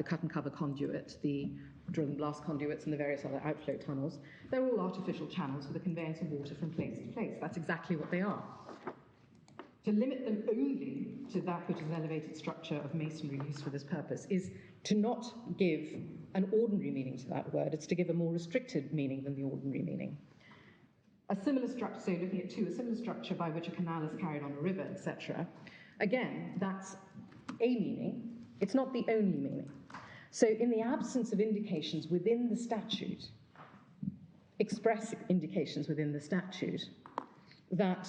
cut and cover conduit, the drill and blast conduits, and the various other outflow tunnels. They're all artificial channels for the conveyance of water from place to place. That's exactly what they are. To limit them only to that which is an elevated structure of masonry used for this purpose is to not give an ordinary meaning to that word. It's to give a more restricted meaning than the ordinary meaning. A similar structure, so looking at 2, a similar structure by which a canal is carried on a river, etc. Again, that's a meaning. It's not the only meaning. So in the absence of indications within the statute, express indications within the statute, that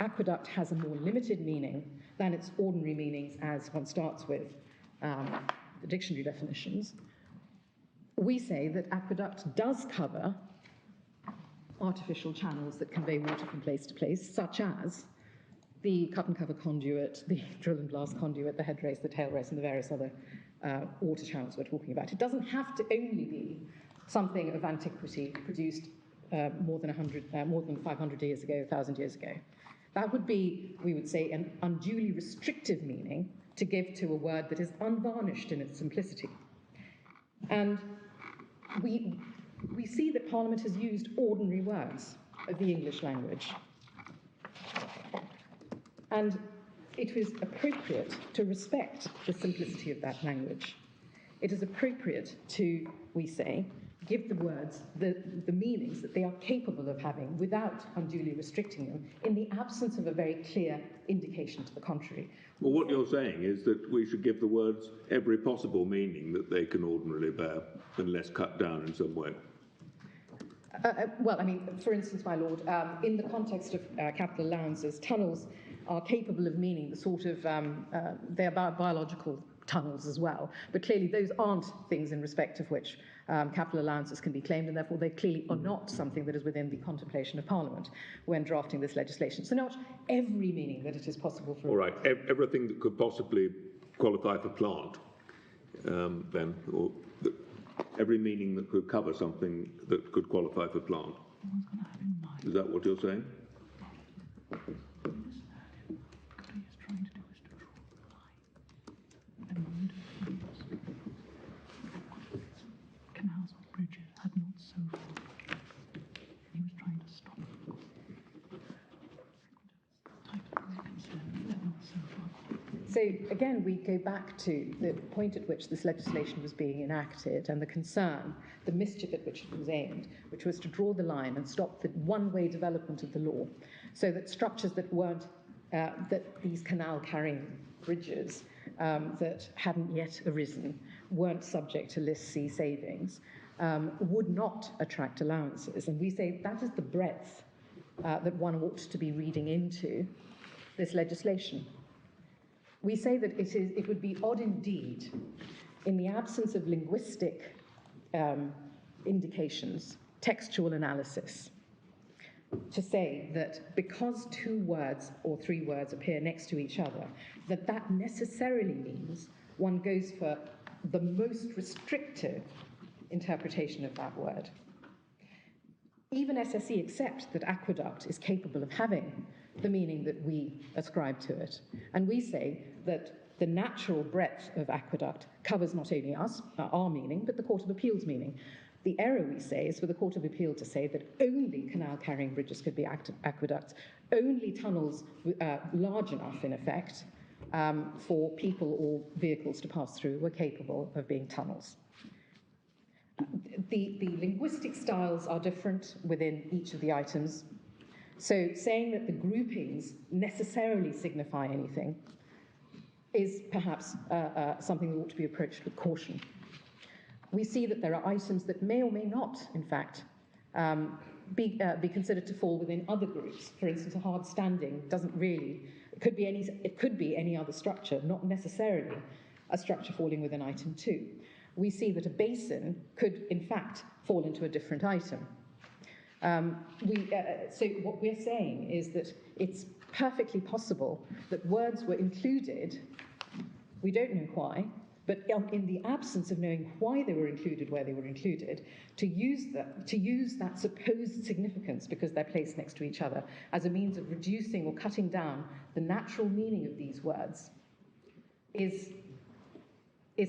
aqueduct has a more limited meaning than its ordinary meanings as one starts with the dictionary definitions, we say that aqueduct does cover artificial channels that convey water from place to place, such as the cut and cover conduit, the drill and blast conduit, the head race, the tail race, and the various other water channels we're talking about. It doesn't have to only be something of antiquity produced more than 500 years ago, 1,000 years ago. That would be, we would say, an unduly restrictive meaning to give to a word that is unvarnished in its simplicity. And we see that Parliament has used ordinary words of the English language. And it is appropriate to respect the simplicity of that language. It is appropriate to, we say, give the words the meanings that they are capable of having without unduly restricting them in the absence of a very clear indication to the contrary. Well, what you're saying is that we should give the words every possible meaning that they can ordinarily bear, unless cut down in some way. Well, I mean, for instance, my Lord, in the context of capital allowances, tunnels are capable of meaning the sort of, they're biological tunnels as well, but clearly those aren't things in respect of which capital allowances can be claimed, and therefore they clearly are not something that is within the contemplation of Parliament when drafting this legislation. So not every meaning that it is possible for... All right, everything that could possibly qualify for plant, then, or every meaning that could cover something that could qualify for plant. Is that what you're saying? Canals or bridges had not so far. He was trying to stop So again, we go back to the point at which this legislation was being enacted and the concern, the mischief at which it was aimed, which was to draw the line and stop the one-way development of the law, so that structures that weren't, that these canal-carrying bridges that hadn't yet arisen, weren't subject to List C savings, would not attract allowances. And we say that is the breadth that one ought to be reading into this legislation. We say that it would be odd indeed, in the absence of linguistic indications, textual analysis, to say that because 2 words or 3 words appear next to each other, that necessarily means one goes for the most restrictive interpretation of that word. Even SSE accept that aqueduct is capable of having the meaning that we ascribe to it. And we say that the natural breadth of aqueduct covers not only our meaning, but the Court of Appeal's meaning. The error, we say, is for the Court of Appeal to say that only canal-carrying bridges could be aqueducts, only tunnels large enough, in effect, for people or vehicles to pass through were capable of being tunnels. The linguistic styles are different within each of the items. So saying that the groupings necessarily signify anything is perhaps something that ought to be approached with caution. We see that there are items that may or may not, in fact, be considered to fall within other groups. For instance, a hard standing doesn't really, it could be any other structure, not necessarily a structure falling within item 2. We see that a basin could, in fact, fall into a different item. So what we're saying is that it's perfectly possible that words were included, we don't know why, but in the absence of knowing why they were included where they were included, to use that supposed significance, because they're placed next to each other, as a means of reducing or cutting down the natural meaning of these words is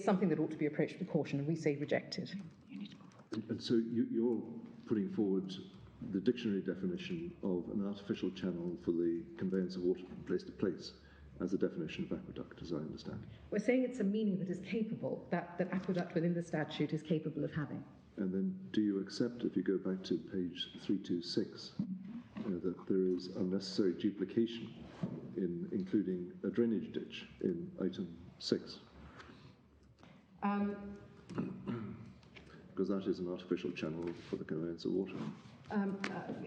something that ought to be approached with caution, and we say rejected. And so you're putting forward the dictionary definition of an artificial channel for the conveyance of water from place to place as a definition of aqueduct, as I understand. We're saying it's a meaning that is capable, that aqueduct within the statute is capable of having. And then do you accept, if you go back to page 326, that there is unnecessary duplication in including a drainage ditch in item 6? Because that is an artificial channel for the conveyance of water.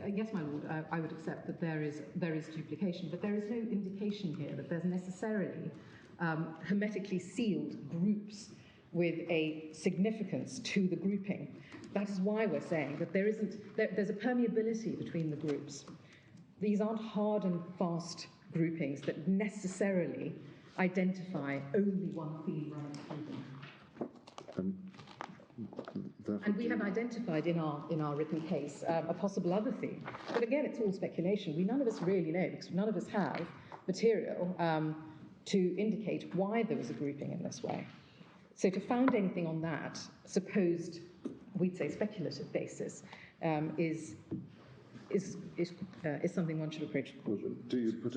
Yes, my Lord, I would accept that there is duplication, but there is no indication here that there's necessarily hermetically sealed groups with a significance to the grouping. That is why we're saying that there's a permeability between the groups. These aren't hard and fast groupings that necessarily identify only one theme running through them. And we have identified in our written case a possible other theme. But again, it's all speculation. None of us really know, because none of us have material to indicate why there was a grouping in this way. So to found anything on that supposed, we'd say, speculative basis is something one should approach. Do you put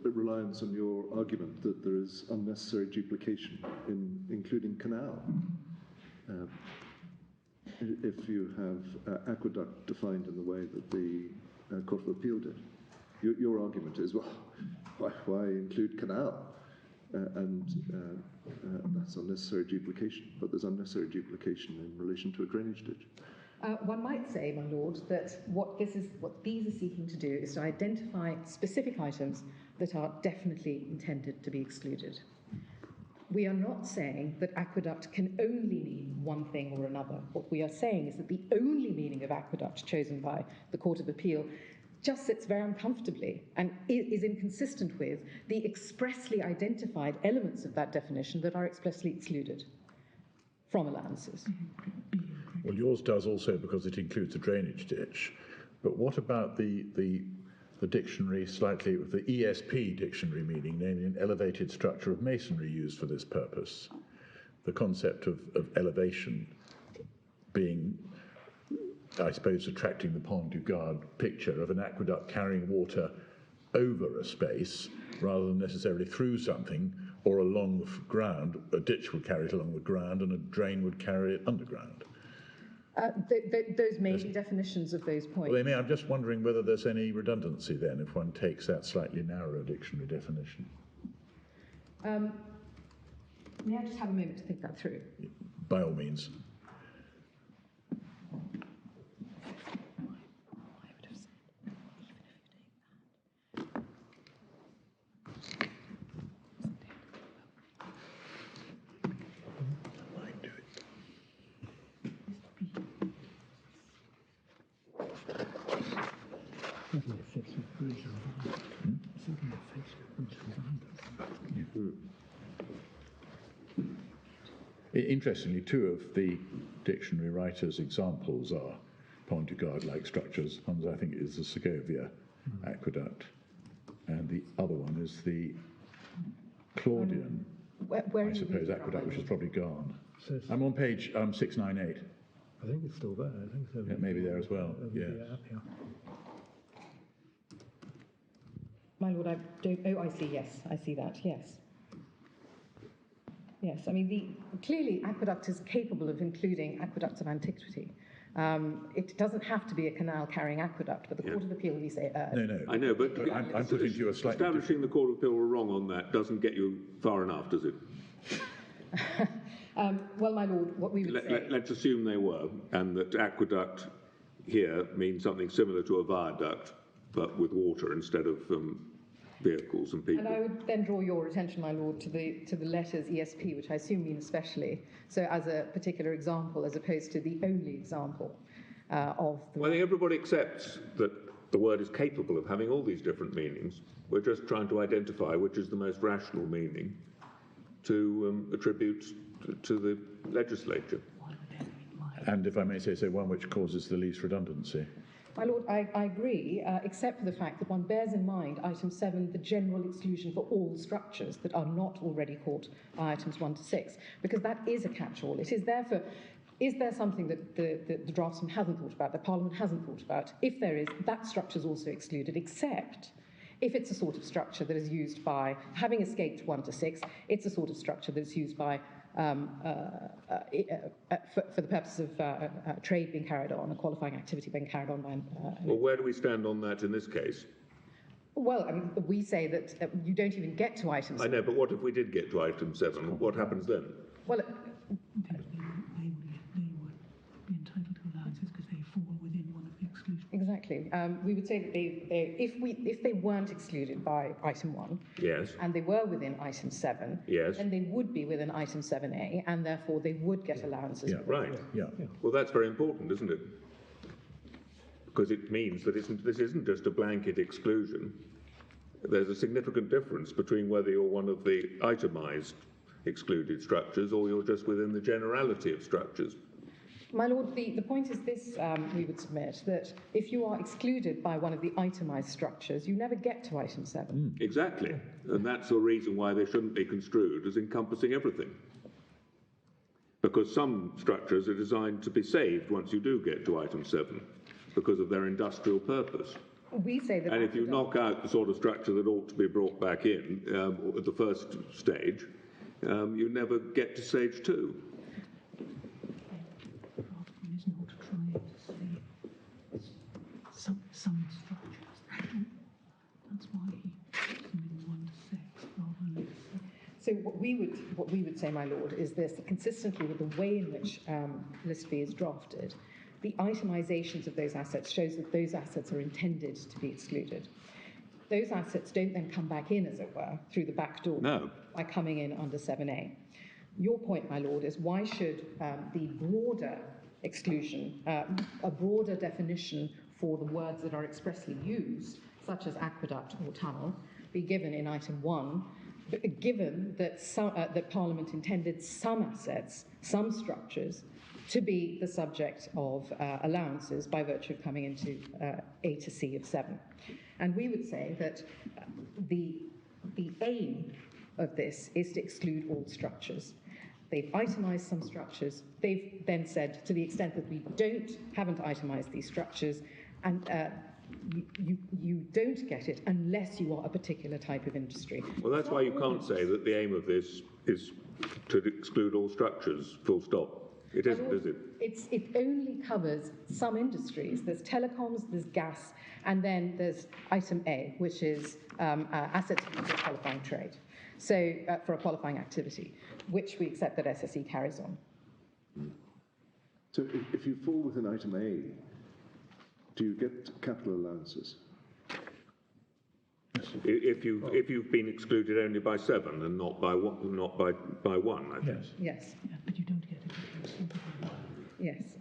reliance on your argument that there is unnecessary duplication in including canal? If you have aqueduct defined in the way that the Court of Appeal did, your argument is, well, why include canal? And that's unnecessary duplication, but there's unnecessary duplication in relation to a drainage ditch. One might say, my lord, that what these are seeking to do is to identify specific items that are definitely intended to be excluded. We are not saying that aqueduct can only mean one thing or another. What we are saying is that the only meaning of aqueduct chosen by the Court of Appeal just sits very uncomfortably and is inconsistent with the expressly identified elements of that definition that are expressly excluded from allowances. Well, yours does also because it includes a drainage ditch. But what about the dictionary slightly, the ESP dictionary meaning, namely an elevated structure of masonry used for this purpose? The concept of elevation being, I suppose, attracting the Pont du Gard picture of an aqueduct carrying water over a space rather than necessarily through something or along the ground. A ditch would carry it along the ground and a drain would carry it underground. Those may be definitions of those points. Well, they may. I'm just wondering whether there's any redundancy then if one takes that slightly narrower dictionary definition. May I just have a moment to think that through? By all means. Interestingly, two of the dictionary writers' examples are Pont du Gard-like structures. One, I think, is the Segovia aqueduct, and the other one is the Claudian, where I suppose, aqueduct, which is probably gone. So I'm on page 698. I think it's still there. I think so. Yeah, maybe there as well. Yeah. My lord, I don't. Oh, I see. Yes, I see that. Yes. Yes, I mean, clearly aqueduct is capable of including aqueducts of antiquity. It doesn't have to be a canal-carrying aqueduct, but the Court of Appeal, we say... No. I know, but I'm putting to you a slightly establishing the Court of Appeal were wrong on that doesn't get you far enough, does it? Well, my lord, what we would say... Let's assume they were, and that aqueduct here means something similar to a viaduct, but with water instead of vehicles and people. And I would then draw your attention, my lord, to the letters ESP, which I assume mean especially, so as a particular example, as opposed to the only example of the... Well, I think everybody accepts that the word is capable of having all these different meanings. We're just trying to identify which is the most rational meaning to attribute to the legislature. And if I may say so, one which causes the least redundancy. My lord, I agree, except for the fact that one bears in mind item 7, the general exclusion for all structures that are not already caught by items 1 to 6, because that is a catch-all. It is therefore, is there something that the draftsman hasn't thought about, that Parliament hasn't thought about? If there is, that structure is also excluded, except if it's a sort of structure that is used by, having escaped 1 to 6, it's a sort of structure that is used by for the purpose of trade being carried on, a qualifying activity being carried on by... Well, where do we stand on that in this case? Well, I mean, we say that you don't even get to item 7. I know, but what if we did get to item 7? What happens then? Well, They would be entitled to allowances because they fall within one of the exclusions. exactly. We would say that if they weren't excluded by item 1, Yes. and they were within item 7, Yes. then they would be within item 7A, and therefore they would get allowances. Yeah. Right. Yeah. Well, that's very important, isn't it? Because it means that this isn't just a blanket exclusion. There's a significant difference between whether you're one of the itemised excluded structures or you're just within the generality of structures. My lord, the point is this, we would submit, that if you are excluded by one of the itemised structures, you never get to item 7. Exactly. And that's the reason why they shouldn't be construed as encompassing everything. Because some structures are designed to be saved once you do get to item 7 because of their industrial purpose. We say that... And if you knock out the sort of structure that ought to be brought back in at the first stage, you never get to stage 2. Is not trying to say some structures. That's why he puts them in 1 to 6 rather than 6. So what we would say, my lord, is this: consistently with the way in which List B is drafted, the itemizations of those assets shows that those assets are intended to be excluded. Those assets don't then come back in, as it were, through the back door by coming in under 7A. Your point, my lord, is why should the broader exclusion, a broader definition for the words that are expressly used, such as aqueduct or tunnel, be given in item 1, given that, that Parliament intended some assets, some structures, to be the subject of allowances by virtue of coming into A to C of 7. And we would say that the aim of this is to exclude all structures. They've itemised some structures. They've then said, to the extent that we haven't itemised these structures, and you don't get it unless you are a particular type of industry. Well, that's why you can't say that the aim of this is to exclude all structures, full stop. It isn't, is it? It only covers some industries. There's telecoms, there's gas, and then there's item A, which is assets for a qualifying trade. So, for a qualifying activity, which we accept that SSE carries on. So if you fall within item A, do you get capital allowances? If you've been excluded only by 7 and not by 1, I think. Yes. Yeah, but you don't get it. Yes.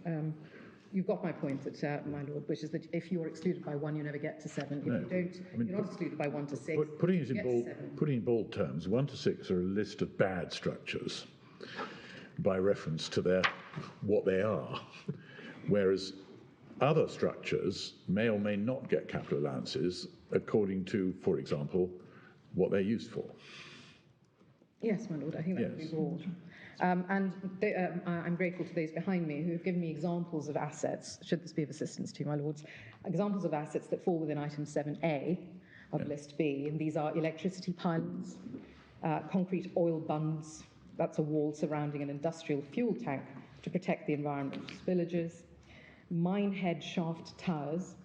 You've got my point, that, my lord, which is that if you're excluded by 1, you never get to 7. If you don't, you're not excluded by 1 to 6. Putting in bold terms, 1 to 6 are a list of bad structures by reference to what they are, whereas other structures may or may not get capital allowances according to, for example, what they're used for. Yes, my lord, I think that would be broad. I'm grateful to those behind me who have given me examples of assets, should this be of assistance to you, my lords, examples of assets that fall within item 7A of list B, and these are electricity pylons, concrete oil bunds, that's a wall surrounding an industrial fuel tank to protect the environment from spillages, mine head shaft towers,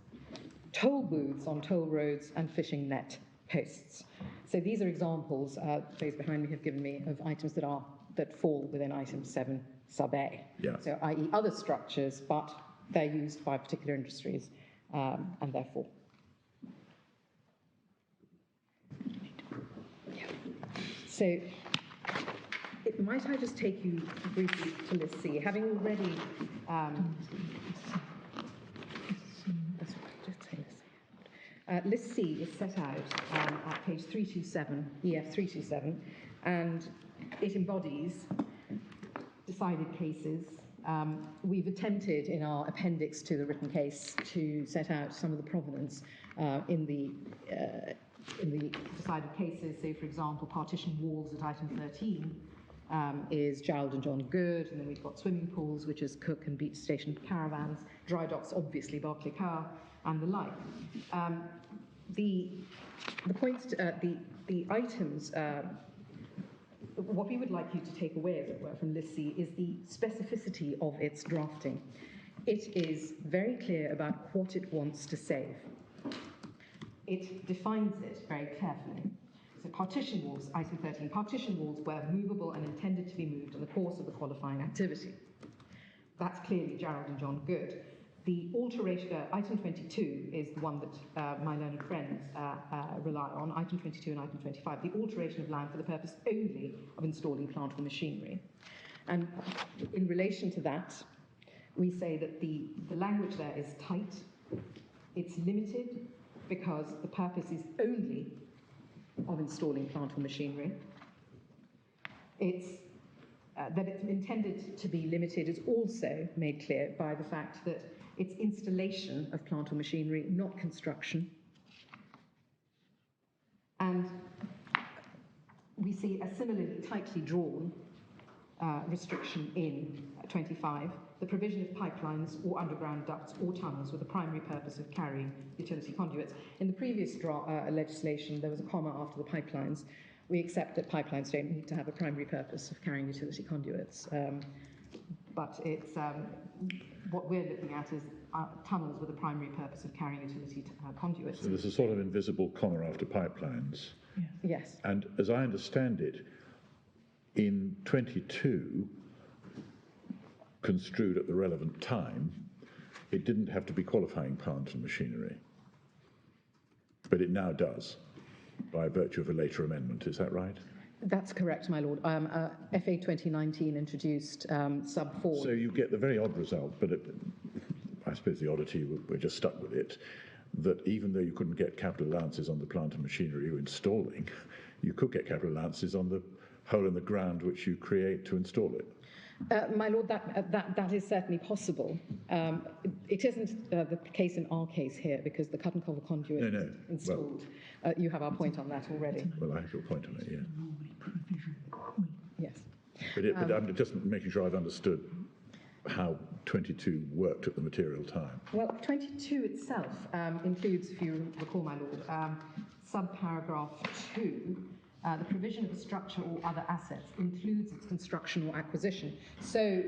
toll booths on toll roads, and fishing net posts. So these are examples, those behind me have given me, of items that fall within item 7 sub A. Yeah. So i.e. other structures, but they're used by particular industries, and therefore. Yeah. So might I just take you briefly to list C, having already list C is set out at page 327, EF 327, and it embodies decided cases. We've attempted in our appendix to the written case to set out some of the provenance in the decided cases. So, for example, partition walls at item 13 is Gerald and John Good, and then we've got swimming pools, which is Cook and Beach Station Caravans, dry docks, obviously Barclay Car, and the like. The points, the items, what we would like you to take away, as it were, from List C is the specificity of its drafting. It is very clear about what it wants to save. It defines it very carefully. So partition walls, item 13, partition walls were movable and intended to be moved in the course of the qualifying activity. That's clearly Gerald and John Good. The alteration, item 22 is the one that my learned friends rely on, item 22 and item 25, the alteration of land for the purpose only of installing plant or machinery. And in relation to that, we say that the language there is tight, it's limited, because the purpose is only of installing plant or machinery. It's that it's intended to be limited is also made clear by the fact that it's installation of plant or machinery, not construction. And we see a similarly tightly drawn restriction in 25, the provision of pipelines or underground ducts or tunnels with the primary purpose of carrying utility conduits. In the previous legislation, there was a comma after the pipelines. We accept that pipelines don't need to have a primary purpose of carrying utility conduits, but it's what we're looking at is tunnels with a primary purpose of carrying utility conduits. So there's a sort of invisible comma after pipelines. Yeah. Yes. And as I understand it, in 22, construed at the relevant time, it didn't have to be qualifying plant and machinery. But it now does, by virtue of a later amendment. Is that right? That's correct, my lord. FA 2019 introduced sub 4. So you get the very odd result, but I suppose the oddity, we're just stuck with it, that even though you couldn't get capital allowances on the plant and machinery you're installing, you could get capital allowances on the hole in the ground which you create to install it. My lord, that is certainly possible. It isn't the case in our case here, because the cut and cover conduit is installed. Well, you have our point on that already. Well, I have your point on it, yeah. Yes. But I'm just making sure I've understood how 22 worked at the material time. Well, 22 itself includes, if you recall, my lord, subparagraph 2, the provision of a structure or other assets includes its construction or acquisition. So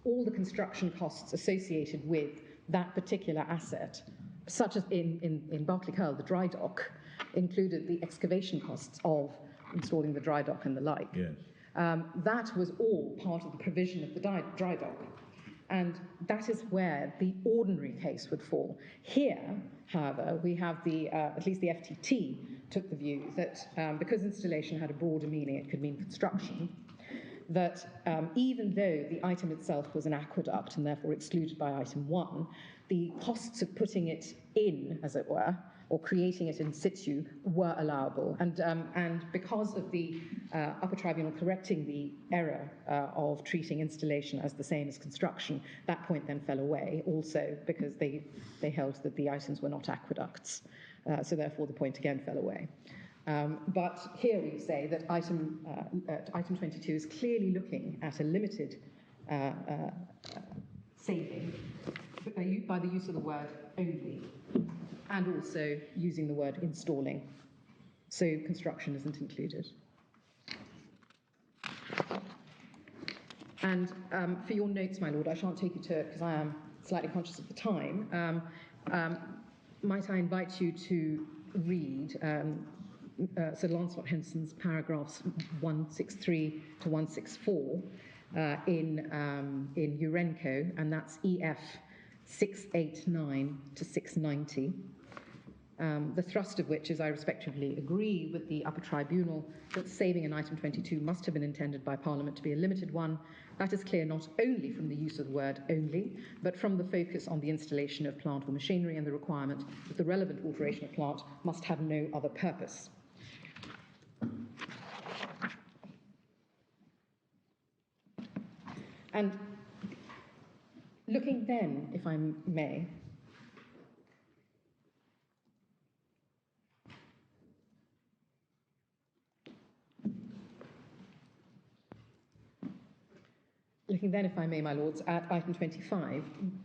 all the construction costs associated with that particular asset, such as in Berkeley Curl, the dry dock, included the excavation costs of installing the dry dock and the like. Yes. That was all part of the provision of the dry dock. And that is where the ordinary case would fall. Here, however, we have at least the FTT took the view that because installation had a broader meaning, it could mean construction, that even though the item itself was an aqueduct and therefore excluded by item 1, the costs of putting it in, as it were, or creating it in situ were allowable. And because of the upper tribunal correcting the error of treating installation as the same as construction, that point then fell away, also because they held that the items were not aqueducts. So therefore the point again fell away. But here we say that item 22 is clearly looking at a limited saving by the use of the word only, and also using the word installing. So construction isn't included. And for your notes, my lord, I shan't take you to it because I am slightly conscious of the time. Might I invite you to read Sir Lancelot Henson's paragraphs 163 to 164 in Urenco, and that's EF 689 to 690. The thrust of which is I respectively agree with the upper tribunal that saving in item 22 must have been intended by Parliament to be a limited one. That is clear not only from the use of the word only, but from the focus on the installation of plant or machinery and the requirement that the relevant alteration of plant must have no other purpose. And looking then, if I may, my lords, at item 25,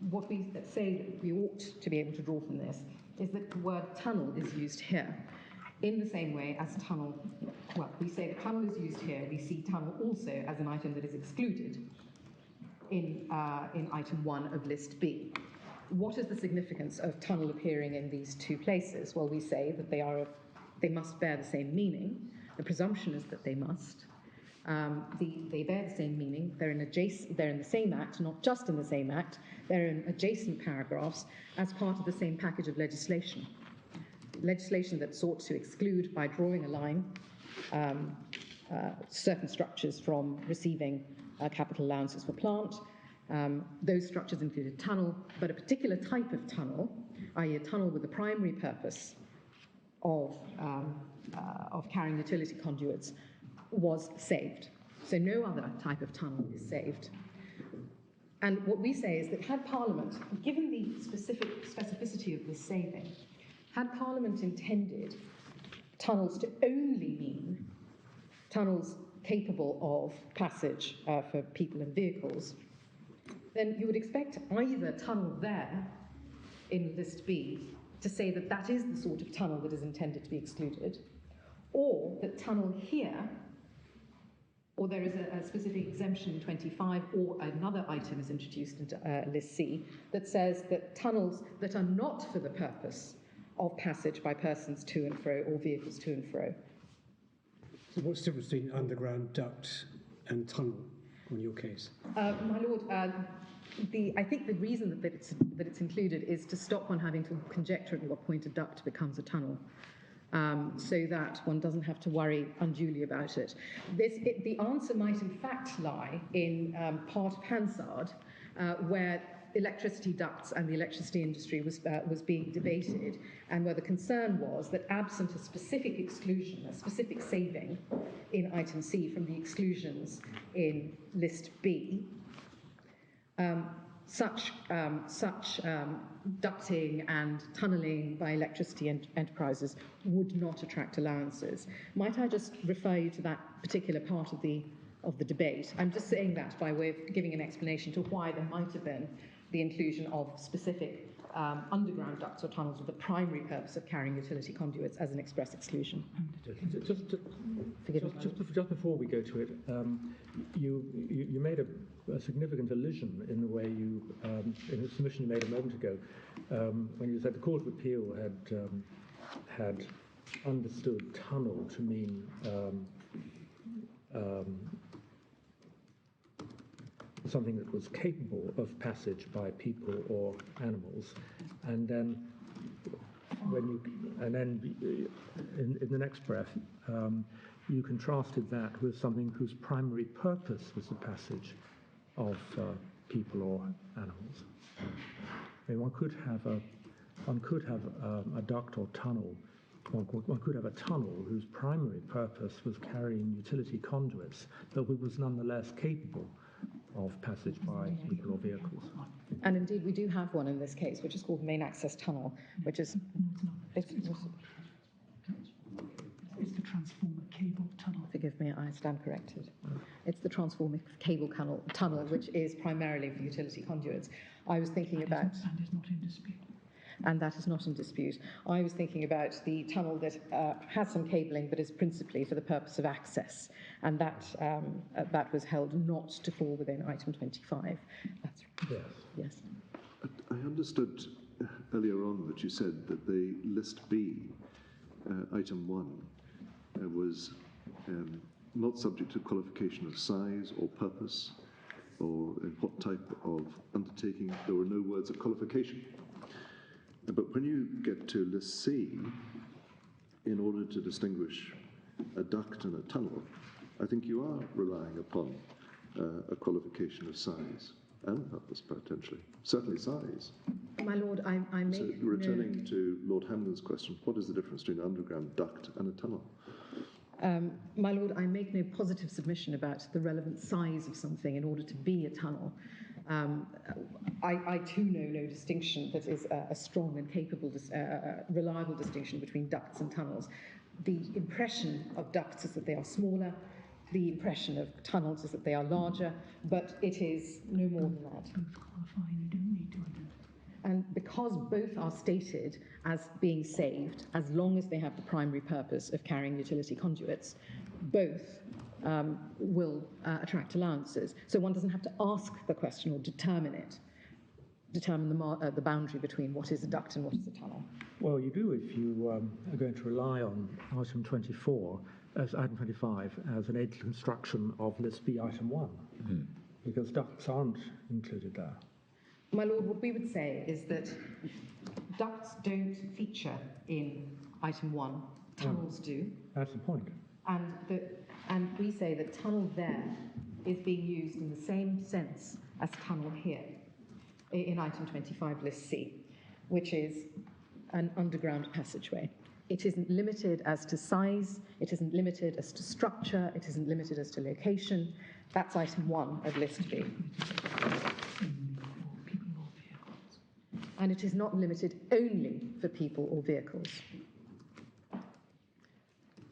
what we say that we ought to be able to draw from this is that the word tunnel is used here in the same way as tunnel. Well, we say that tunnel is used here. We see tunnel also as an item that is excluded in item 1 of list B. What is the significance of tunnel appearing in these two places? Well, we say that they must bear the same meaning. The presumption is that they must. They bear the same meaning. They're in the same act, not just in the same act. They're in adjacent paragraphs as part of the same package of legislation. Legislation that sought to exclude, by drawing a line, certain structures from receiving capital allowances for plant. Those structures included tunnel, but a particular type of tunnel, i.e. a tunnel with the primary purpose of carrying utility conduits, was saved. So no other type of tunnel is saved. And what we say is that had Parliament, given the specificity of this saving, had Parliament intended tunnels to only mean tunnels capable of passage for people and vehicles, then you would expect either tunnel there in list B to say that that is the sort of tunnel that is intended to be excluded, or that tunnel here, or there is a specific exemption in 25, or another item is introduced into list C that says that tunnels that are not for the purpose of passage by persons to and fro or vehicles to and fro. So what's the difference between underground duct and tunnel in your case? My lord, I think the reason that it's included is to stop one having to conjecture at what point a duct becomes a tunnel, so that one doesn't have to worry unduly about it. The answer might in fact lie in part of Hansard, where electricity ducts and the electricity industry was being debated, and where the concern was that absent a specific exclusion, a specific saving in item C from the exclusions in list B, such ducting and tunnelling by electricity enterprises would not attract allowances. Might I just refer you to that particular part of the debate? I'm just saying that by way of giving an explanation to why there might have been the inclusion of specific underground ducts or tunnels with the primary purpose of carrying utility conduits as an express exclusion. Just before we go to it, you made a significant allusion in the way you, in the submission you made a moment ago, when you said the Court of Appeal had understood tunnel to mean something that was capable of passage by people or animals, and then in the next breath you contrasted that with something whose primary purpose was the passage of people or animals. I mean, one could have a duct or tunnel. One could have a tunnel whose primary purpose was carrying utility conduits, but it was nonetheless capable of passage by people or vehicles. And indeed, we do have one in this case, which is called main access tunnel, which is... It's the transformer cable tunnel. Forgive me, I stand corrected. It's the transformer cable tunnel, which is primarily for utility conduits. I was thinking about... And is not in dispute. And that is not in dispute. I was thinking about the tunnel that has some cabling, but is principally for the purpose of access, and that was held not to fall within item 25. That's right. Yes. Yes. I understood earlier on that you said that the list B, item 1, was not subject to qualification of size or purpose, or in what type of undertaking. There were no words of qualification. But when you get to list C, in order to distinguish a duct and a tunnel, I think you are relying upon a qualification of size and purpose, potentially. Certainly size. My Lord, I make... So returning to Lord Hamden's question, what is the difference between an underground duct and a tunnel? My Lord, I make no positive submission about the relevant size of something in order to be a tunnel. I too know no distinction that is a strong and capable, reliable distinction between ducts and tunnels. The impression of ducts is that they are smaller, the impression of tunnels is that they are larger, but it is no more than that. Both qualify and you don't need to identify. And because both are stated as being saved, as long as they have the primary purpose of carrying utility conduits, both will attract allowances. So one doesn't have to ask the question or determine the boundary between what is a duct and what is a tunnel. Well, you do if you are going to rely on item 24, as item 25, as an aid to construction of list B item 1, because ducts aren't included there. My Lord, what we would say is that ducts don't feature in item 1, tunnels do. That's the point. And we say that tunnel there is being used in the same sense as tunnel here in item 25, list C, which is an underground passageway. It isn't limited as to size, it isn't limited as to structure, it isn't limited as to location. That's item 1 of list B. And it is not limited only for people or vehicles.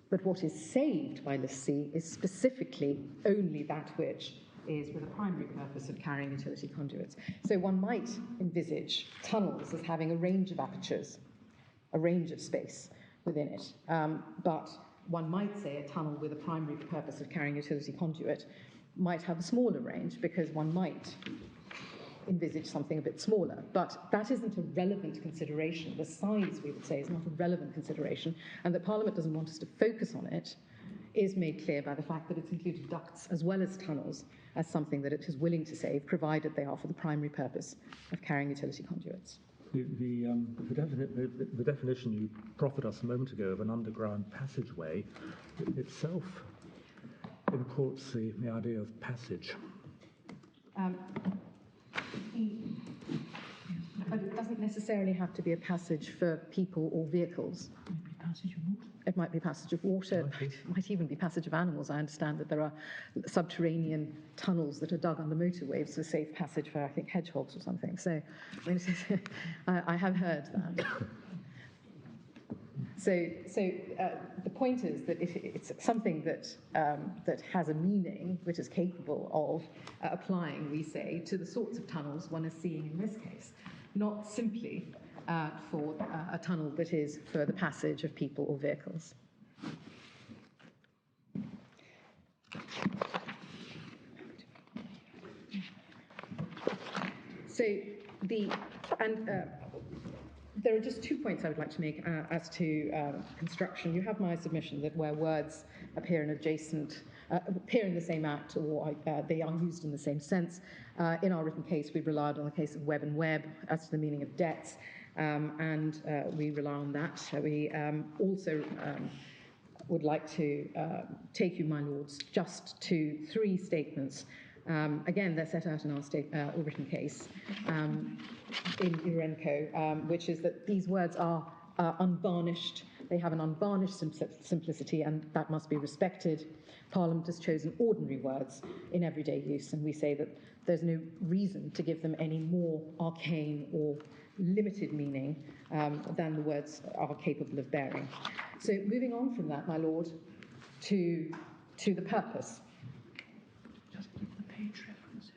But what is saved by list C is specifically only that which is with a primary purpose of carrying utility conduits. So one might envisage tunnels as having a range of apertures, a range of space within it. But one might say a tunnel with a primary purpose of carrying utility conduit might have a smaller range, because one might envisage something a bit smaller. But that isn't a relevant consideration. The size, we would say, is not a relevant consideration, and that Parliament doesn't want us to focus on it is made clear by the fact that it's included ducts as well as tunnels as something that it is willing to save, provided they are for the primary purpose of carrying utility conduits. The definition you proffered us a moment ago of an underground passageway itself imports the idea of passage. But it doesn't necessarily have to be a passage for people or vehicles. Maybe passage of water. It might be passage of water, it might even be passage of animals. I understand that there are subterranean tunnels that are dug under motorways for safe passage for, I think, hedgehogs or something. So I mean, I have heard that. So the point is that if it's something that has a meaning, which is capable of applying, we say, to the sorts of tunnels one is seeing in this case, not simply for a tunnel that is for the passage of people or vehicles. So there are just 2 points I would like to make as to construction. You have my submission that where words appear in appear in the same act, or they are used in the same sense. In our written case, we relied on the case of web and web as to the meaning of debts, and we rely on that. We also would like to take you, my lords, just to 3 statements. Again, they're set out in our written case in Urenco, which is that these words are unvarnished. They have an unvarnished simplicity, and that must be respected. Parliament has chosen ordinary words in everyday use, and we say that there's no reason to give them any more arcane or limited meaning than the words are capable of bearing. So moving on from that, my lord, to the purpose. Just give the page references.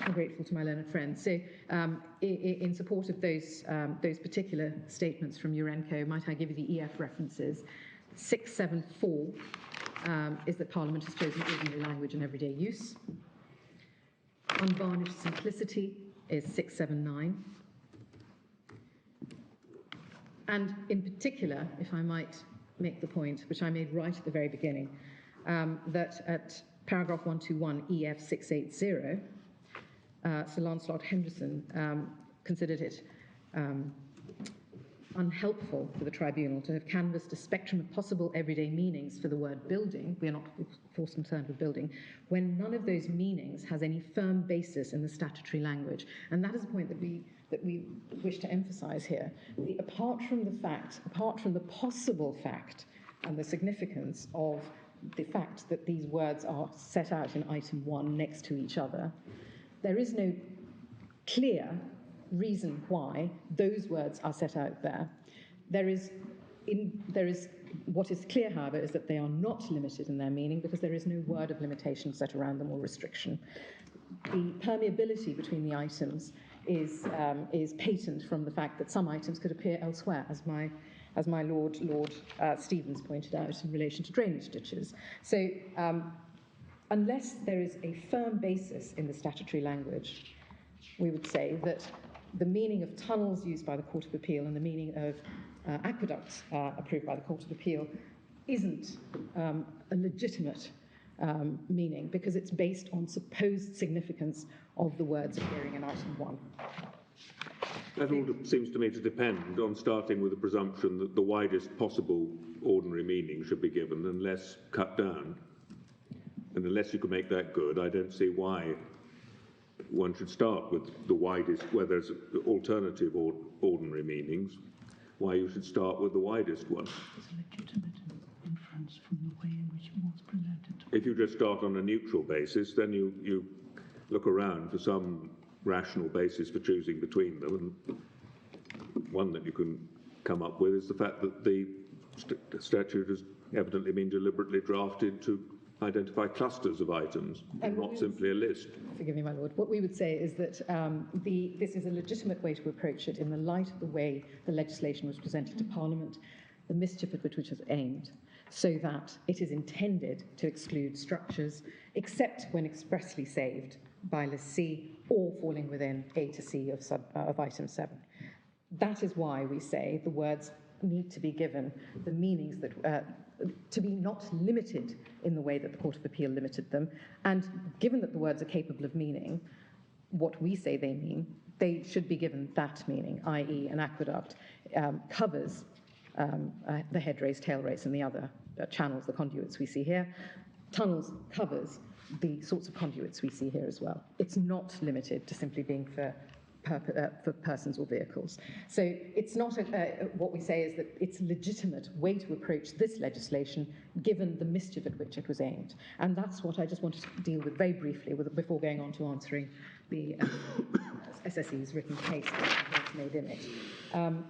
I'm grateful to my learned friends. So in support of those particular statements from Urenco, might I give you the EF references? 674 is that Parliament has chosen ordinary language in everyday use. Unvarnished simplicity is 679. And in particular, if I might make the point, which I made right at the very beginning, that at paragraph 121 EF 680, Sir Lancelot Henderson considered it unhelpful for the tribunal to have canvassed a spectrum of possible everyday meanings for the word building. We are not, of course, concerned with building, when none of those meanings has any firm basis in the statutory language. And that is a point that we wish to emphasize here. Apart from the possible fact and the significance of the fact that these words are set out in item 1 next to each other, there is no clear reason why those words are set out there. There is what is clear, however, is that they are not limited in their meaning because there is no word of limitation set around them or restriction. The permeability between the items is patent from the fact that some items could appear elsewhere, as my Lord Stevens pointed out in relation to drainage ditches. So unless there is a firm basis in the statutory language, we would say that the meaning of tunnels used by the Court of Appeal and the meaning of aqueducts approved by the Court of Appeal isn't a legitimate meaning because it's based on supposed significance of the words appearing in item 1. That all seems to me to depend on starting with the presumption that the widest possible ordinary meaning should be given and less cut down. And unless you can make that good, I don't see why one should start with the widest, where there's alternative or ordinary meanings, why you should start with the widest one. It's a legitimate inference from the way in which it was presented. If you just start on a neutral basis, then you look around for some rational basis for choosing between them, and one that you can come up with is the fact that the statute has evidently been deliberately drafted to identify clusters of items, not simply a list. Forgive me, my lord. What we would say is that this is a legitimate way to approach it in the light of the way the legislation was presented to Parliament, the mischief at which it was aimed, so that it is intended to exclude structures except when expressly saved by list C or falling within A to C of item 7. That is why we say the words need to be given the meanings that, to be not limited in the way that the Court of Appeal limited them. And given that the words are capable of meaning what we say they mean, they should be given that meaning, i.e. an aqueduct covers the head race, tail race, and the other channels, the conduits we see here. Tunnels covers the sorts of conduits we see here as well. It's not limited to simply being for persons or vehicles. So it's not what we say is that it's a legitimate way to approach this legislation given the mischief at which it was aimed. And that's what I just wanted to deal with very briefly before going on to answering the SSE's written case that's made in it.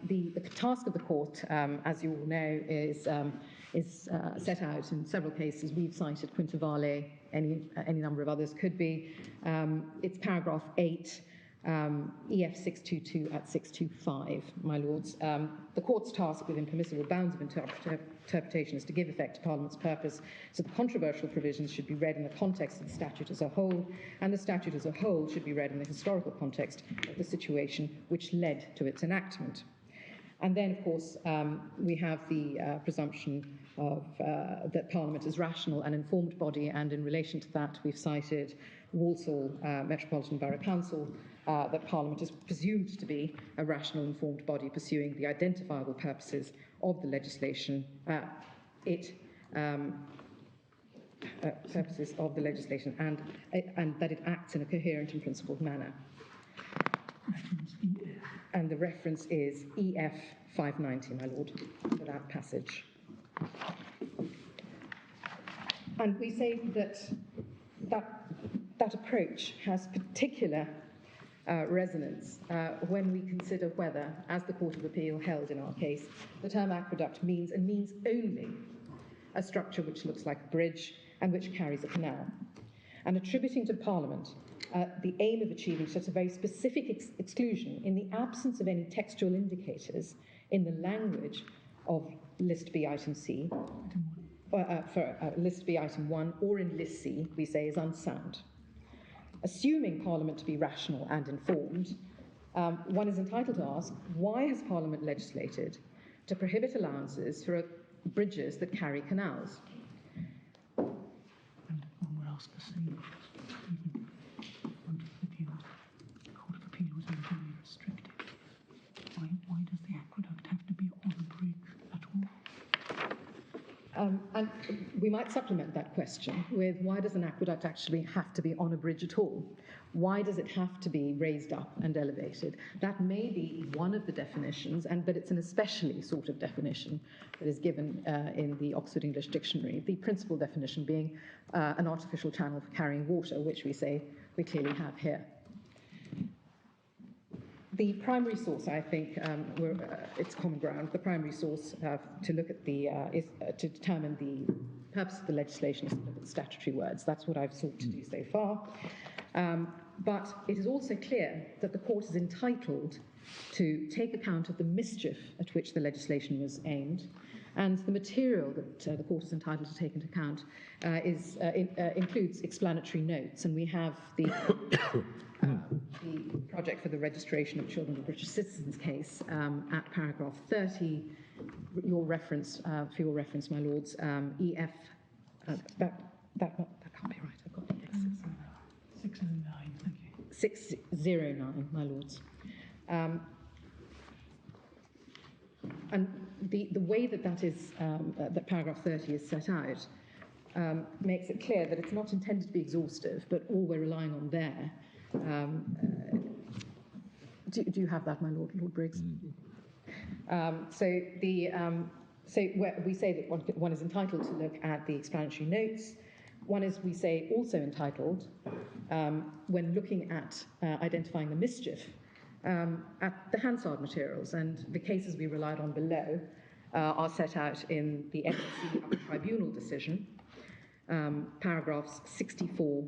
The task of the court, as you all know, is set out in several cases. We've cited Quintavale, any number of others could be. It's paragraph 8, EF 622 at 625, my lords. The court's task within permissible bounds of interpretation is to give effect to Parliament's purpose, so the controversial provisions should be read in the context of the statute as a whole, and the statute as a whole should be read in the historical context of the situation which led to its enactment. And then, of course, we have the presumption of that Parliament is rational and informed body, and in relation to that, we've cited Walsall Metropolitan Borough Council, that Parliament is presumed to be a rational, informed body pursuing the identifiable purposes of the legislation. Purposes of the legislation, and that it acts in a coherent and principled manner. And the reference is EF 590, my lord, for that passage. And we say that approach has particular resonance when we consider whether, as the Court of Appeal held in our case, the term aqueduct means and means only a structure which looks like a bridge and which carries a canal. And attributing to Parliament the aim of achieving such a very specific exclusion in the absence of any textual indicators in the language of List B item C, for List B item 1, or in List C, we say is unsound. Assuming Parliament to be rational and informed, one is entitled to ask, why has Parliament legislated to prohibit allowances for bridges that carry canals? And one would ask the same, even under the view the Court of Appeal was overly restrictive. Why does the aqueduct have to be on a bridge at all? And we might supplement that question with, why does an aqueduct actually have to be on a bridge at all? Why does it have to be raised up and elevated? That may be one of the definitions, but it's an especially sort of definition that is given in the Oxford English Dictionary, the principal definition being an artificial channel for carrying water, which we say we clearly have here. The primary source, I think, it's common ground. The primary source to look at is to determine the purpose of the legislation is to look at the statutory words. That's what I've sought to do so far. But it is also clear that the court is entitled to take account of the mischief at which the legislation was aimed, and the material that the court is entitled to take into account includes explanatory notes, and we have the project for the registration of children of British citizens case at paragraph 30. For your reference, my lords, EF. That can't be right. I've got EF 609. Thank you. 609, my lords. And the way that is that paragraph 30 is set out makes it clear that it's not intended to be exhaustive, but all we're relying on there. Do you have that, my lord, Lord Briggs? So we say that one is entitled to look at the explanatory notes. One is, we say, also entitled, when looking at identifying the mischief, at the Hansard materials, and the cases we relied on below are set out in the SSE Upper Tribunal decision, paragraphs 64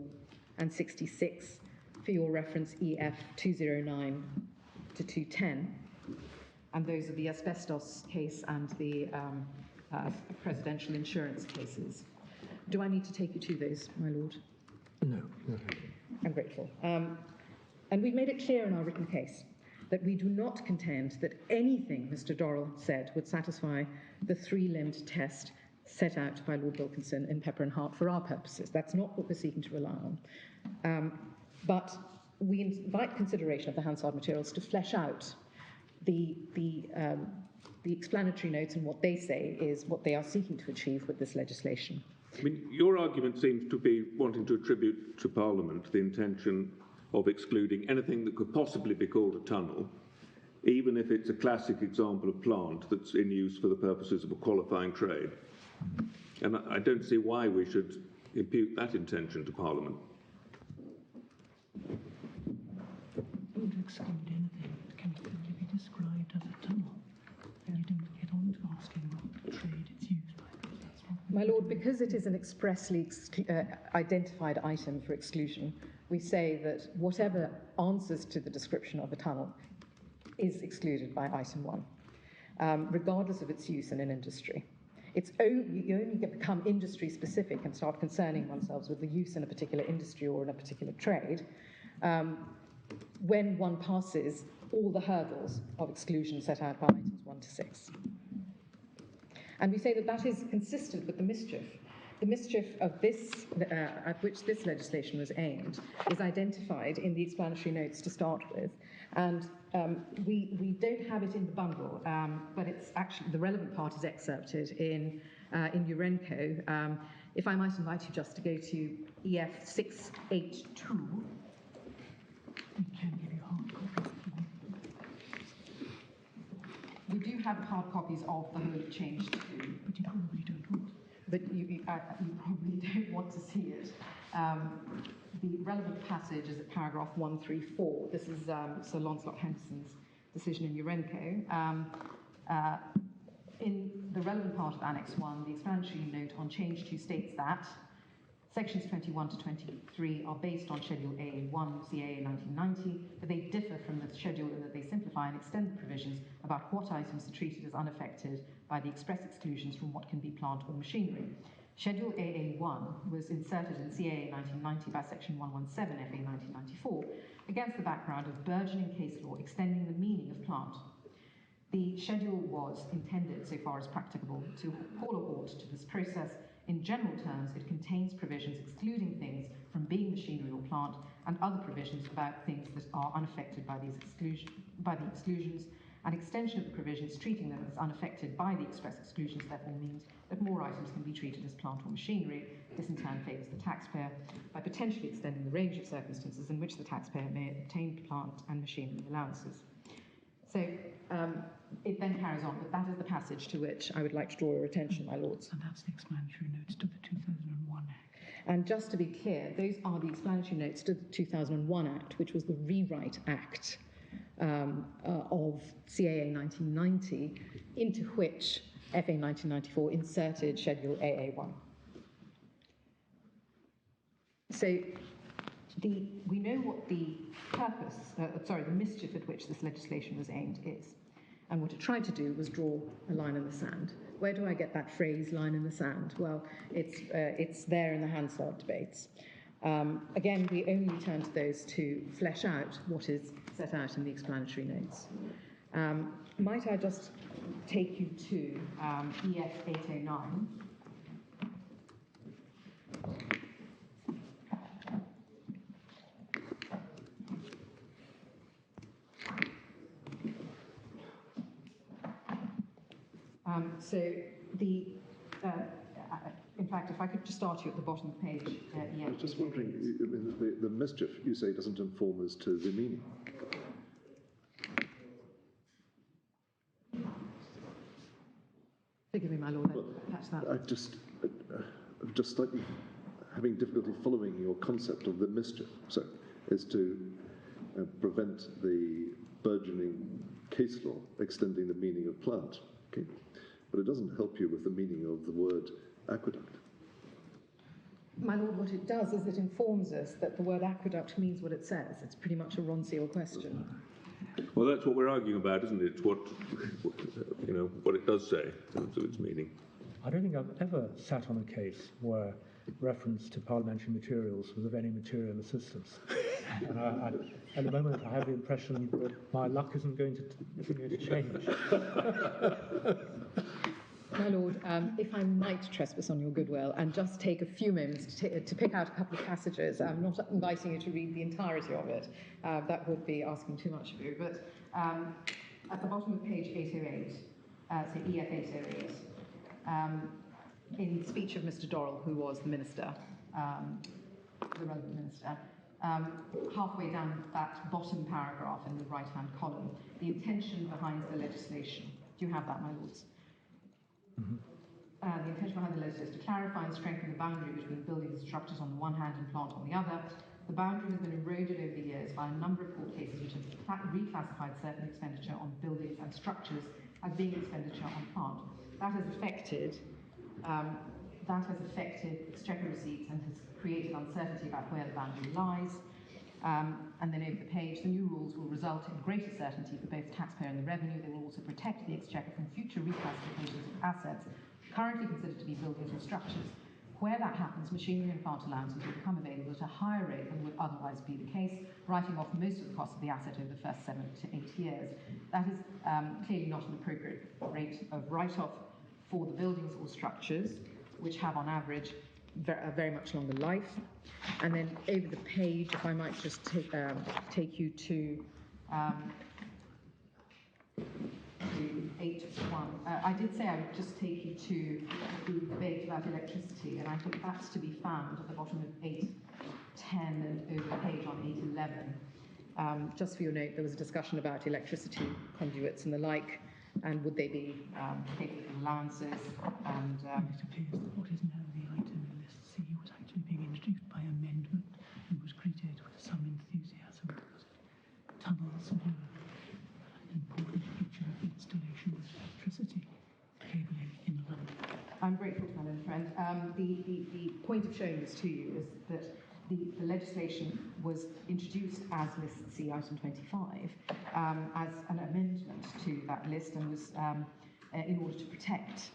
and 66, for your reference EF 209 to 210, and those are the asbestos case and the presidential insurance cases. Do I need to take you to those, my lord? No, no, thank you. I'm grateful. And we've made it clear in our written case that we do not contend that anything Mr. Dorrell said would satisfy the three-limbed test set out by Lord Wilkinson in Pepper and Hart for our purposes. That's not what we're seeking to rely on. But we invite consideration of the Hansard materials to flesh out the explanatory notes, and what they say is what they are seeking to achieve with this legislation. I mean, your argument seems to be wanting to attribute to Parliament the intention of excluding anything that could possibly be called a tunnel, even if it's a classic example of plant that's in use for the purposes of a qualifying trade. And I don't see why we should impute that intention to Parliament. Don't exclude anything that can simply be described as a tunnel. And you don't get on to asking what trade it's used by. That's not My Lord, because it is an expressly identified item for exclusion, we say that whatever answers to the description of a tunnel is excluded by item 1, regardless of its use in an industry. You only become industry specific and start concerning oneself with the use in a particular industry or in a particular trade when one passes all the hurdles of exclusion set out by items 1 to 6. And we say that that is consistent with the mischief. The mischief of this, at which this legislation was aimed, is identified in the explanatory notes to start with. And we don't have it in the bundle, but it's actually, the relevant part is excerpted in Urenco. If I might invite you just to go to EF 682. We can give you hard copies if you want. We do have hard copies of the whole change too. But you probably don't want. But you probably don't want to see it. The relevant passage is at paragraph 134. This is Sir Lancelot Henderson's decision in Urenco. In the relevant part of Annex 1, the explanatory note on change 2 states that sections 21 to 23 are based on Schedule AA1 CAA 1990, but they differ from the schedule in that they simplify and extend the provisions about what items are treated as unaffected by the express exclusions from what can be plant or machinery. Schedule AA1 was inserted in CAA 1990 by Section 117 FA 1994 against the background of burgeoning case law extending the meaning of plant. The schedule was intended, so far as practicable, to call a halt to this process. In general terms, it contains provisions excluding things from being machinery or plant, and other provisions about things that are unaffected by the exclusions. An extension of the provisions treating them as unaffected by the express exclusions therefore means that more items can be treated as plant or machinery. This in turn favours the taxpayer by potentially extending the range of circumstances in which the taxpayer may obtain plant and machinery allowances. So it then carries on, but that is the passage to which I would like to draw your attention, my lords. And that's the explanatory notes to the 2001 Act. And just to be clear, those are the explanatory notes to the 2001 Act, which was the rewrite act of CAA 1990, into which FA 1994 inserted Schedule AA1. So we know what the purpose, the mischief at which this legislation was aimed is. And what it tried to do was draw a line in the sand. Where do I get that phrase, line in the sand? Well, it's there in the Hansard debates. Again, we only turn to those to flesh out what is set out in the explanatory notes. Might I just take you to EF 809? In fact, if I could just start you at the bottom of the page. I was just wondering, the mischief, you say, doesn't inform us to the meaning. Forgive me, my lord, I catch that. I'm just slightly having difficulty following your concept of the mischief. So, is to prevent the burgeoning case law extending the meaning of plant. Okay? But it doesn't help you with the meaning of the word aqueduct. My lord, what it does is it informs us that the word aqueduct means what it says. It's pretty much a Ron Seal question. Well, that's what we're arguing about, isn't it? What it does say in terms of its meaning. I don't think I've ever sat on a case where reference to parliamentary materials was of any material assistance. And at the moment, I have the impression that my luck isn't going to change. My Lord, if I might trespass on your goodwill and just take a few moments to pick out a couple of passages, I'm not inviting you to read the entirety of it. That would be asking too much of you. But at the bottom of page 808, so EF 808, in the speech of Mr. Dorrell, who was the minister, the relevant minister, halfway down that bottom paragraph in the right-hand column, the intention behind the legislation. Do you have that, my lords? The intention behind the legislation is to clarify and strengthen the boundary between buildings and structures on the one hand and plant on the other. The boundary has been eroded over the years by a number of court cases which have reclassified certain expenditure on buildings and structures as being expenditure on plant. That has affected exchequer receipts and has created uncertainty about where the boundary lies. And then over the page, the new rules will result in greater certainty for both the taxpayer and the revenue. They will also protect the exchequer from future reclassifications of assets currently considered to be buildings or structures. Where that happens, machinery and plant allowances will become available at a higher rate than would otherwise be the case, writing off most of the cost of the asset over the first 7 to 8 years. That is clearly not an appropriate rate of write-off for the buildings or structures, which have on average a very much longer life. And then over the page, if I might just take you to 8.1. I did say I would just take you to the debate about electricity, and I think that's to be found at the bottom of 8.10 and over the page on 8.11. Just for your note, there was a discussion about electricity conduits and the like, and would they be capable of allowances? And it appears that what is now the item in list C was actually being introduced by amendment and was greeted with some enthusiasm because tunnels were an important feature of the installation of electricity cabling in London. I'm grateful to my learned friend. The point of showing this to you is that the legislation was introduced as List C, item 25, as an amendment to that list, and was in order to protect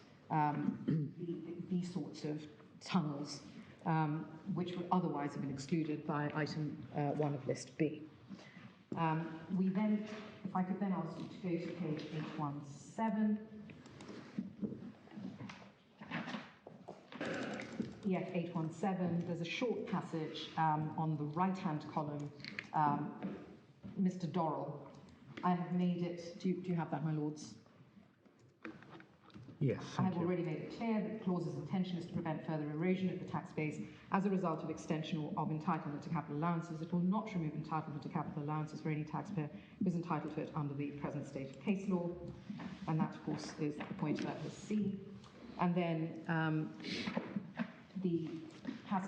these sorts of tunnels, which would otherwise have been excluded by item 1 of List B. We then, if I could then ask you to go to page 817. EF 817, there's a short passage on the right-hand column, Mr. Dorrell. I have made it, do you have that, my lords? Yes. I have already made it clear that the clause's intention is to prevent further erosion of the tax base as a result of extension of entitlement to capital allowances. It will not remove entitlement to capital allowances for any taxpayer who is entitled to it under the present state of case law. And that, of course, is the point about the C. And then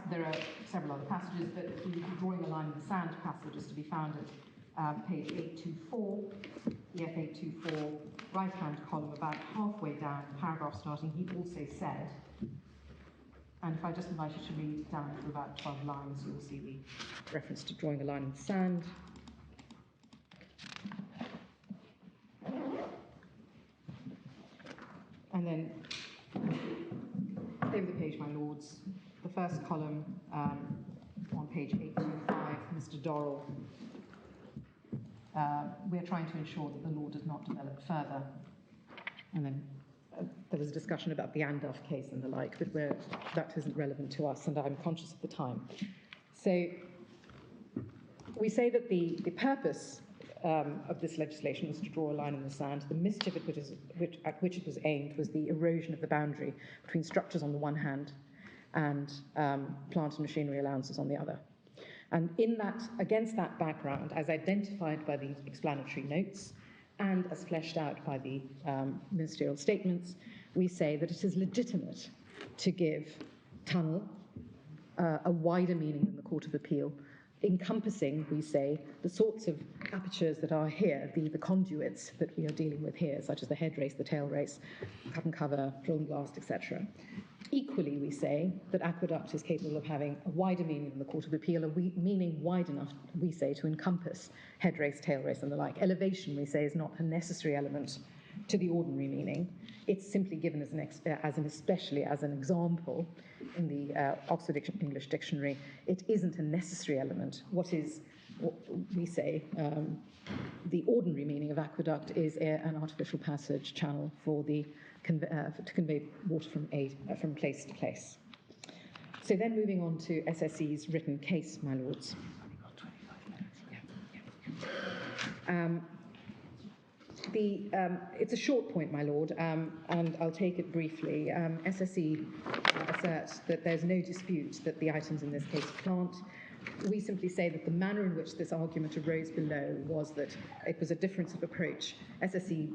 there are several other passages, but the drawing a line in the sand passage is to be found at page 824, EF 824, right-hand column, about halfway down, paragraph starting. He also said, and if I just invite you to read down for about 12 lines, you'll see the reference to drawing a line in the sand. And then over the page, my lords, the first column on page 825, Mr. Dorrell. We're trying to ensure that the law does not develop further. And then there was a discussion about the Andulph case and the like, but that isn't relevant to us, and I'm conscious of the time. So we say that the purpose of this legislation was to draw a line in the sand. The mischief at which it was aimed was the erosion of the boundary between structures on the one hand and plant and machinery allowances on the other. And against that background, as identified by the explanatory notes and as fleshed out by the ministerial statements, we say that it is legitimate to give tunnel a wider meaning than the Court of Appeal, encompassing, we say, the sorts of apertures that are here, the conduits that we are dealing with here, such as the head race, the tail race, cut and cover, drill and blast, etc. Equally, we say that aqueduct is capable of having a wider meaning than the Court of Appeal, a meaning wide enough, we say, to encompass head race, tail race, and the like. Elevation, we say, is not a necessary element to the ordinary meaning. It's simply given as especially as an example in the Oxford English Dictionary. It isn't a necessary element. What we say, the ordinary meaning of aqueduct is an artificial passage channel for to convey water from place to place. So then moving on to SSE's written case, my lords. It's a short point, my lord, and I'll take it briefly. SSE asserts that there's no dispute that the items in this case are plant. We simply say that the manner in which this argument arose below was that it was a difference of approach. SSE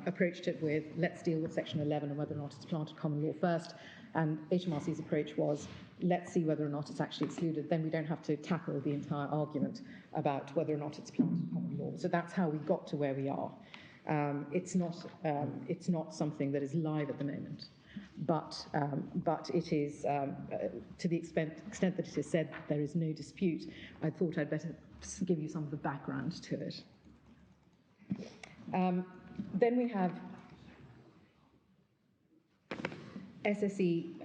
approached it with, let's deal with Section 11 and whether or not it's planted common law first, and HMRC's approach was, let's see whether or not it's actually excluded. Then we don't have to tackle the entire argument about whether or not it's planted common law. So that's how we got to where we are. It's not something that is live at the moment. But it is, to the extent that it is said there is no dispute, I thought I'd better give you some of the background to it. Then we have SSE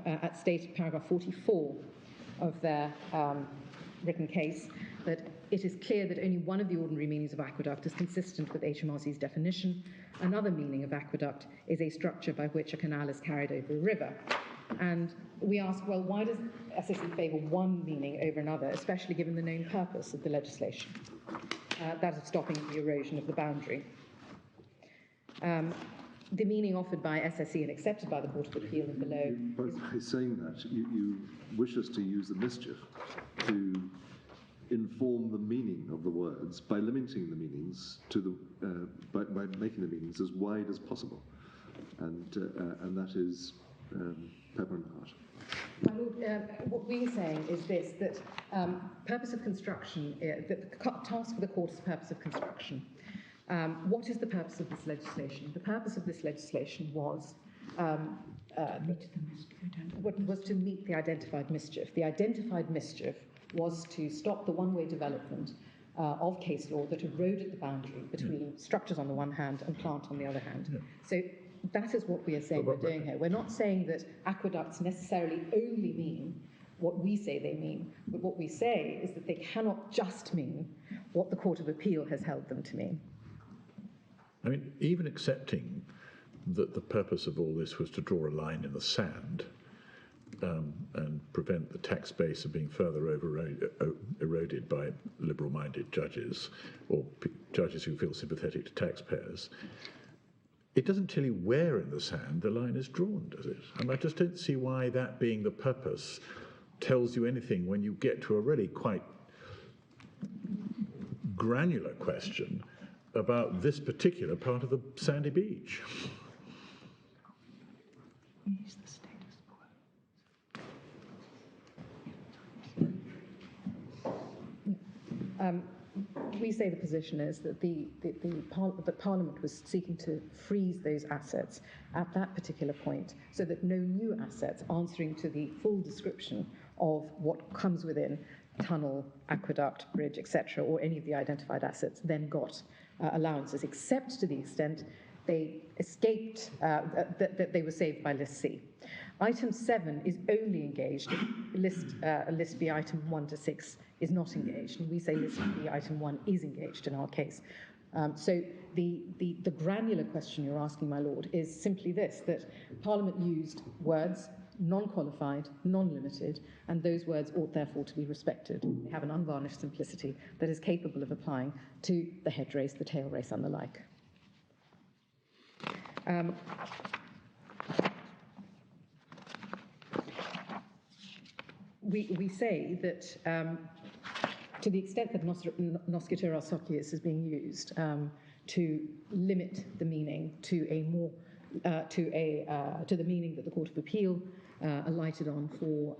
at stated paragraph 44 of their written case that it is clear that only one of the ordinary meanings of aqueduct is consistent with HMRC's definition. Another meaning of aqueduct is a structure by which a canal is carried over a river. And we ask, well, why does SSE favour one meaning over another, especially given the known purpose of the legislation, that of stopping the erosion of the boundary? The meaning offered by SSE and accepted by the Court of Appeal and below... By saying that, you wish us to use the mischief to inform the meaning of the words by limiting the meanings to by making the meanings as wide as possible, and that is pepper and heart. My lord, what we're saying is this: that purpose of construction, the task for the court is purpose of construction. What is the purpose of this legislation? The purpose of this legislation was to meet the identified mischief. The identified mischief was to stop the one-way development of case law that eroded the boundary between structures on the one hand and plant on the other hand. Yeah. So that is what we are saying we're doing here. We're not saying that aqueducts necessarily only mean what we say they mean, but what we say is that they cannot just mean what the Court of Appeal has held them to mean. I mean, even accepting that the purpose of all this was to draw a line in the sand and prevent the tax base of being further eroded by liberal-minded judges or judges who feel sympathetic to taxpayers, it doesn't tell you where in the sand the line is drawn, does it? And I just don't see why that being the purpose tells you anything when you get to a really quite granular question about this particular part of the sandy beach. Is the status quo? We say the position is that the Parliament was seeking to freeze those assets at that particular point so that no new assets answering to the full description of what comes within tunnel, aqueduct, bridge, etc., or any of the identified assets then got allowances, except to the extent they escaped, that they were saved by List C. Item 7 is only engaged if List B item 1 to 6 is not engaged, and we say List B item 1 is engaged in our case. So the granular question you're asking, my lord, is simply this, that Parliament used words non-qualified, non-limited, and those words ought therefore to be respected. They have an unvarnished simplicity that is capable of applying to the head race, the tail race, and the like. We say that to the extent that noscitur socius is being used to limit the meaning to a more to the meaning that the Court of Appeal alighted on for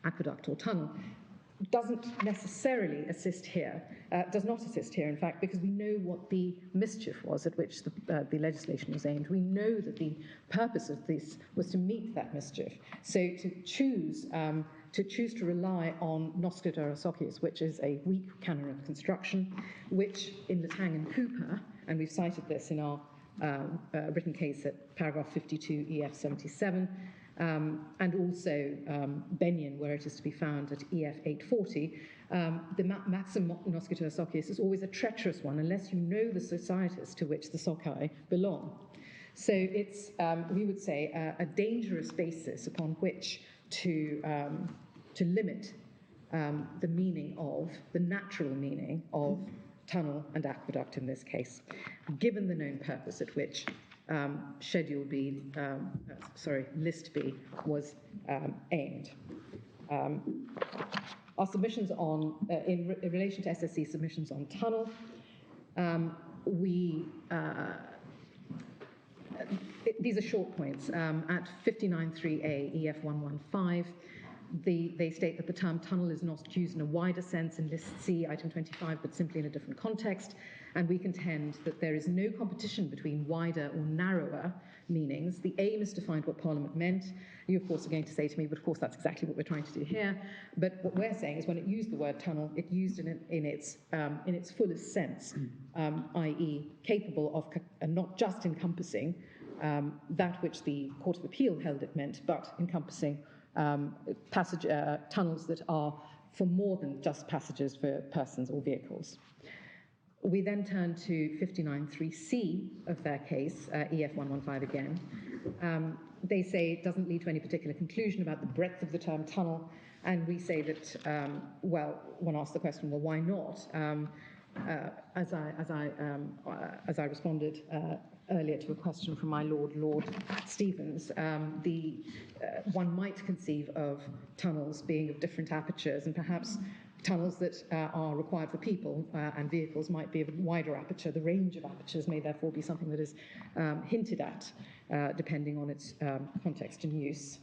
aqueduct or tunnel, doesn't necessarily assist here, does not assist here, in fact, because we know what the mischief was at which the legislation was aimed. We know that the purpose of this was to meet that mischief. So to choose to rely on noscitur socius, which is a weak canon of construction, which in the Tang and Cooper, and we've cited this in our written case at paragraph 52 EF 77, and also Benyon, where it is to be found at EF 840, the maxim noscitur socius is always a treacherous one unless you know the societies to which the soci belong. So it's, we would say, a dangerous basis upon which to limit the meaning of, the natural meaning of tunnel and aqueduct in this case, given the known purpose at which Schedule B, List B was aimed. Our submissions on, in relation to SSE submissions on tunnel, these are short points. At 59.3a EF 115, they state that the term tunnel is not used in a wider sense in List C, item 25, but simply in a different context. And we contend that there is no competition between wider or narrower meanings. The aim is to find what Parliament meant. You, of course, are going to say to me, but of course that's exactly what we're trying to do here. But what we're saying is when it used the word tunnel, it used it in its fullest sense, i.e. capable of not just encompassing that which the Court of Appeal held it meant, but encompassing tunnels that are for more than just passages for persons or vehicles. We then turn to 59.3c of their case, EF 115 again. They say it doesn't lead to any particular conclusion about the breadth of the term tunnel, and we say that, well, one asks the question, well, why not? As I responded earlier to a question from my Lord Stevens, one might conceive of tunnels being of different apertures, and perhaps tunnels that are required for people and vehicles might be of a wider aperture. The range of apertures may therefore be something that is hinted at, depending on its context and use.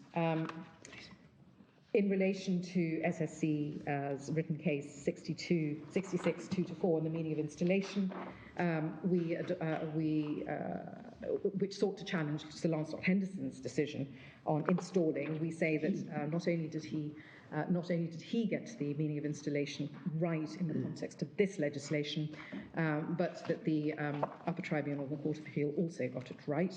In relation to SSE's written case 66 2-4 and the meaning of installation, which sought to challenge Sir Lancelot Henderson's decision on installing, we say that not only did he get the meaning of installation right in the context of this legislation, but that the upper tribunal, the Court of Appeal, also got it right.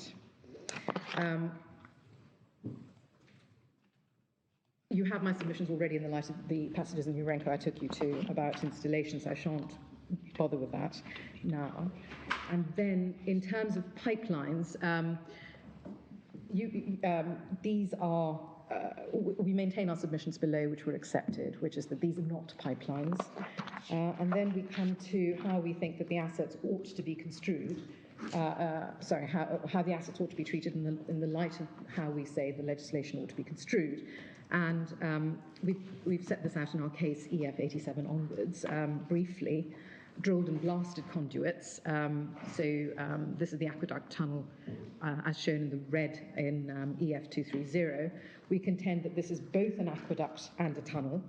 You have my submissions already in the light of the passages in Urenco I took you to about installations. I shan't bother with that now. And then in terms of pipelines, these are, we maintain our submissions below, which were accepted, which is that these are not pipelines. And then we come to how we think that the assets ought to be construed. How the assets ought to be treated in the light of how we say the legislation ought to be construed. And we've set this out in our case EF 87 onwards, briefly. Drilled and blasted conduits. This is the aqueduct tunnel as shown in the red in EF 230. We contend that this is both an aqueduct and a tunnel.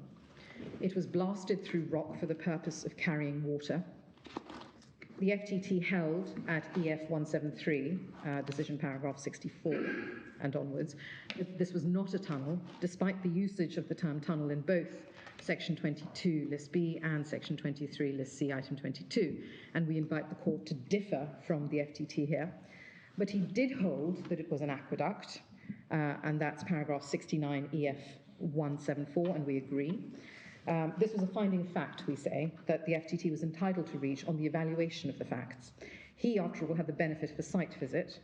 It was blasted through rock for the purpose of carrying water. The FTT held at EF 173, decision paragraph 64 and onwards, that this was not a tunnel, despite the usage of the term tunnel in both Section 22, List B, and Section 23, List C, Item 22. And we invite the court to differ from the FTT here. But he did hold that it was an aqueduct, and that's paragraph 69, EF 174, and we agree. This was a finding of fact, we say, that the FTT was entitled to reach on the evaluation of the facts. He, after all, had the benefit of a site visit.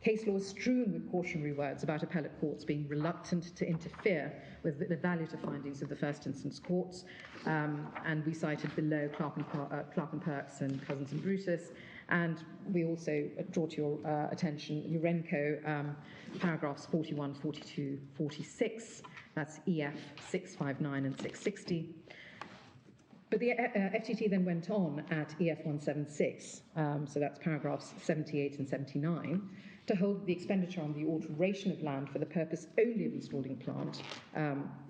Case law is strewn with cautionary words about appellate courts being reluctant to interfere with the evaluative findings of the first instance courts, and we cited below Clark and Perks and Cousins and Brutus, and we also draw to your attention Urenco, paragraphs 41, 42, 46, that's EF 659 and 660. But the FTT then went on at EF 176, so that's paragraphs 78 and 79, to hold the expenditure on the alteration of land for the purpose only of installing plant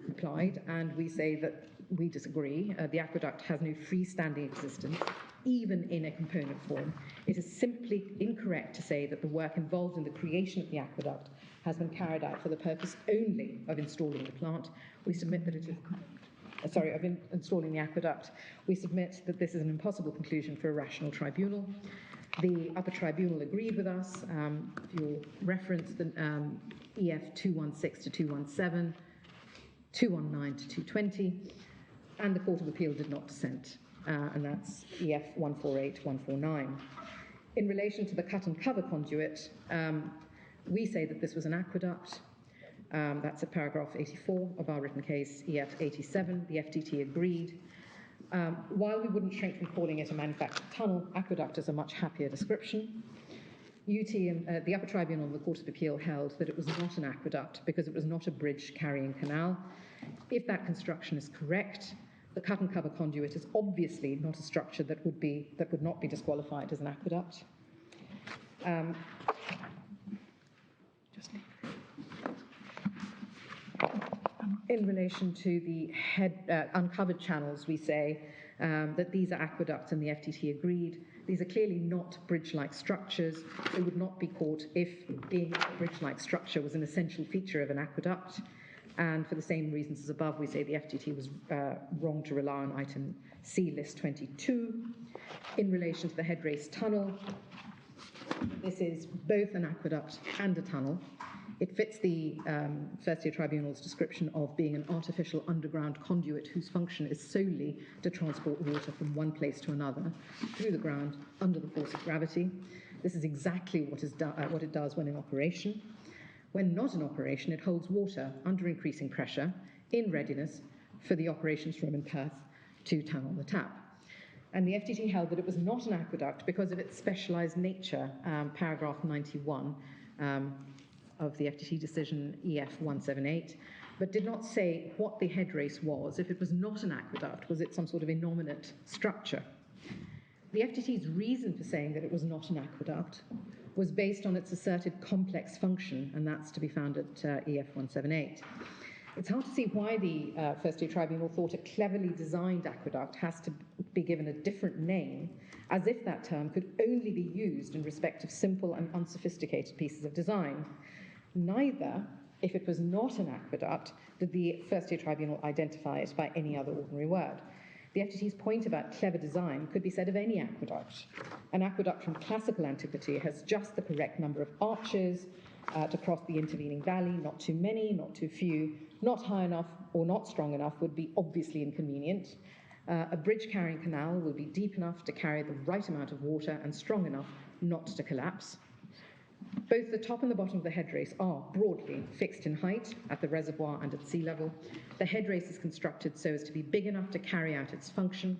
applied, and we say that we disagree. The aqueduct has no freestanding existence, even in a component form. It is simply incorrect to say that the work involved in the creation of the aqueduct has been carried out for the purpose only of installing the plant. We submit that it is... installing the aqueduct. We submit that this is an impossible conclusion for a rational tribunal. The upper tribunal agreed with us. If you'll reference the EF 216 to 217, 219 to 220, and the Court of Appeal did not dissent, and that's EF 148, 149. In relation to the cut and cover conduit, we say that this was an aqueduct. That's at paragraph 84 of our written case, EF 87. The FTT agreed. While we wouldn't shrink from calling it a manufactured tunnel, aqueduct is a much happier description. The upper tribunal of the Court of Appeal held that it was not an aqueduct because it was not a bridge carrying canal. If that construction is correct, the cut and cover conduit is obviously not a structure that would not be disqualified as an aqueduct. In relation to the uncovered channels, we say that these are aqueducts, and the FTT agreed. These are clearly not bridge-like structures. They would not be caught if being a bridge-like structure was an essential feature of an aqueduct. And for the same reasons as above, we say the FTT was wrong to rely on item C, list 22. In relation to the head race tunnel, this is both an aqueduct and a tunnel. It fits the First Year Tribunal's description of being an artificial underground conduit whose function is solely to transport water from one place to another through the ground under the force of gravity. This is exactly what it does when in operation. When not in operation, it holds water under increasing pressure in readiness for the operations room in Perth to turn on the tap. And the FTT held that it was not an aqueduct because of its specialised nature, paragraph 91 of the FTT decision EF 178, but did not say what the head race was. If it was not an aqueduct, was it some sort of innominate structure? The FTT's reason for saying that it was not an aqueduct was based on its asserted complex function, and that's to be found at EF 178. It's hard to see why the First Year Tribunal thought a cleverly designed aqueduct has to be given a different name, as if that term could only be used in respect of simple and unsophisticated pieces of design. Neither, if it was not an aqueduct, did the First Year Tribunal identify it by any other ordinary word. The FTT's point about clever design could be said of any aqueduct. An aqueduct from classical antiquity has just the correct number of arches to cross the intervening valley, not too many, not too few, not high enough or not strong enough would be obviously inconvenient. A bridge-carrying canal would be deep enough to carry the right amount of water and strong enough not to collapse. Both the top and the bottom of the head race are broadly fixed in height at the reservoir and at sea level. The head race is constructed so as to be big enough to carry out its function.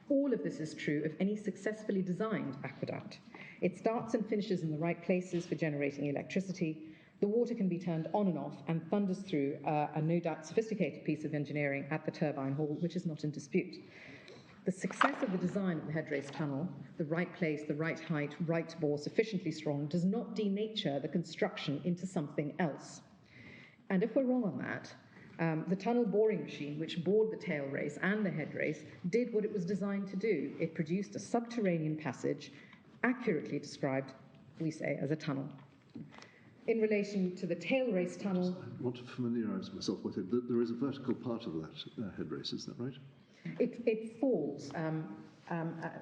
All of this is true of any successfully designed aqueduct. It starts and finishes in the right places for generating electricity. The water can be turned on and off and thunders through a no doubt sophisticated piece of engineering at the turbine hall, which is not in dispute. The success of the design of the head race tunnel, the right place, the right height, right bore, sufficiently strong, does not denature the construction into something else. And if we're wrong on that, the tunnel boring machine, which bored the tail race and the head race, did what it was designed to do. It produced a subterranean passage, accurately described, we say, as a tunnel. In relation to the tail race tunnel... I want to familiarise myself with it. There is a vertical part of that head race, is that right? It falls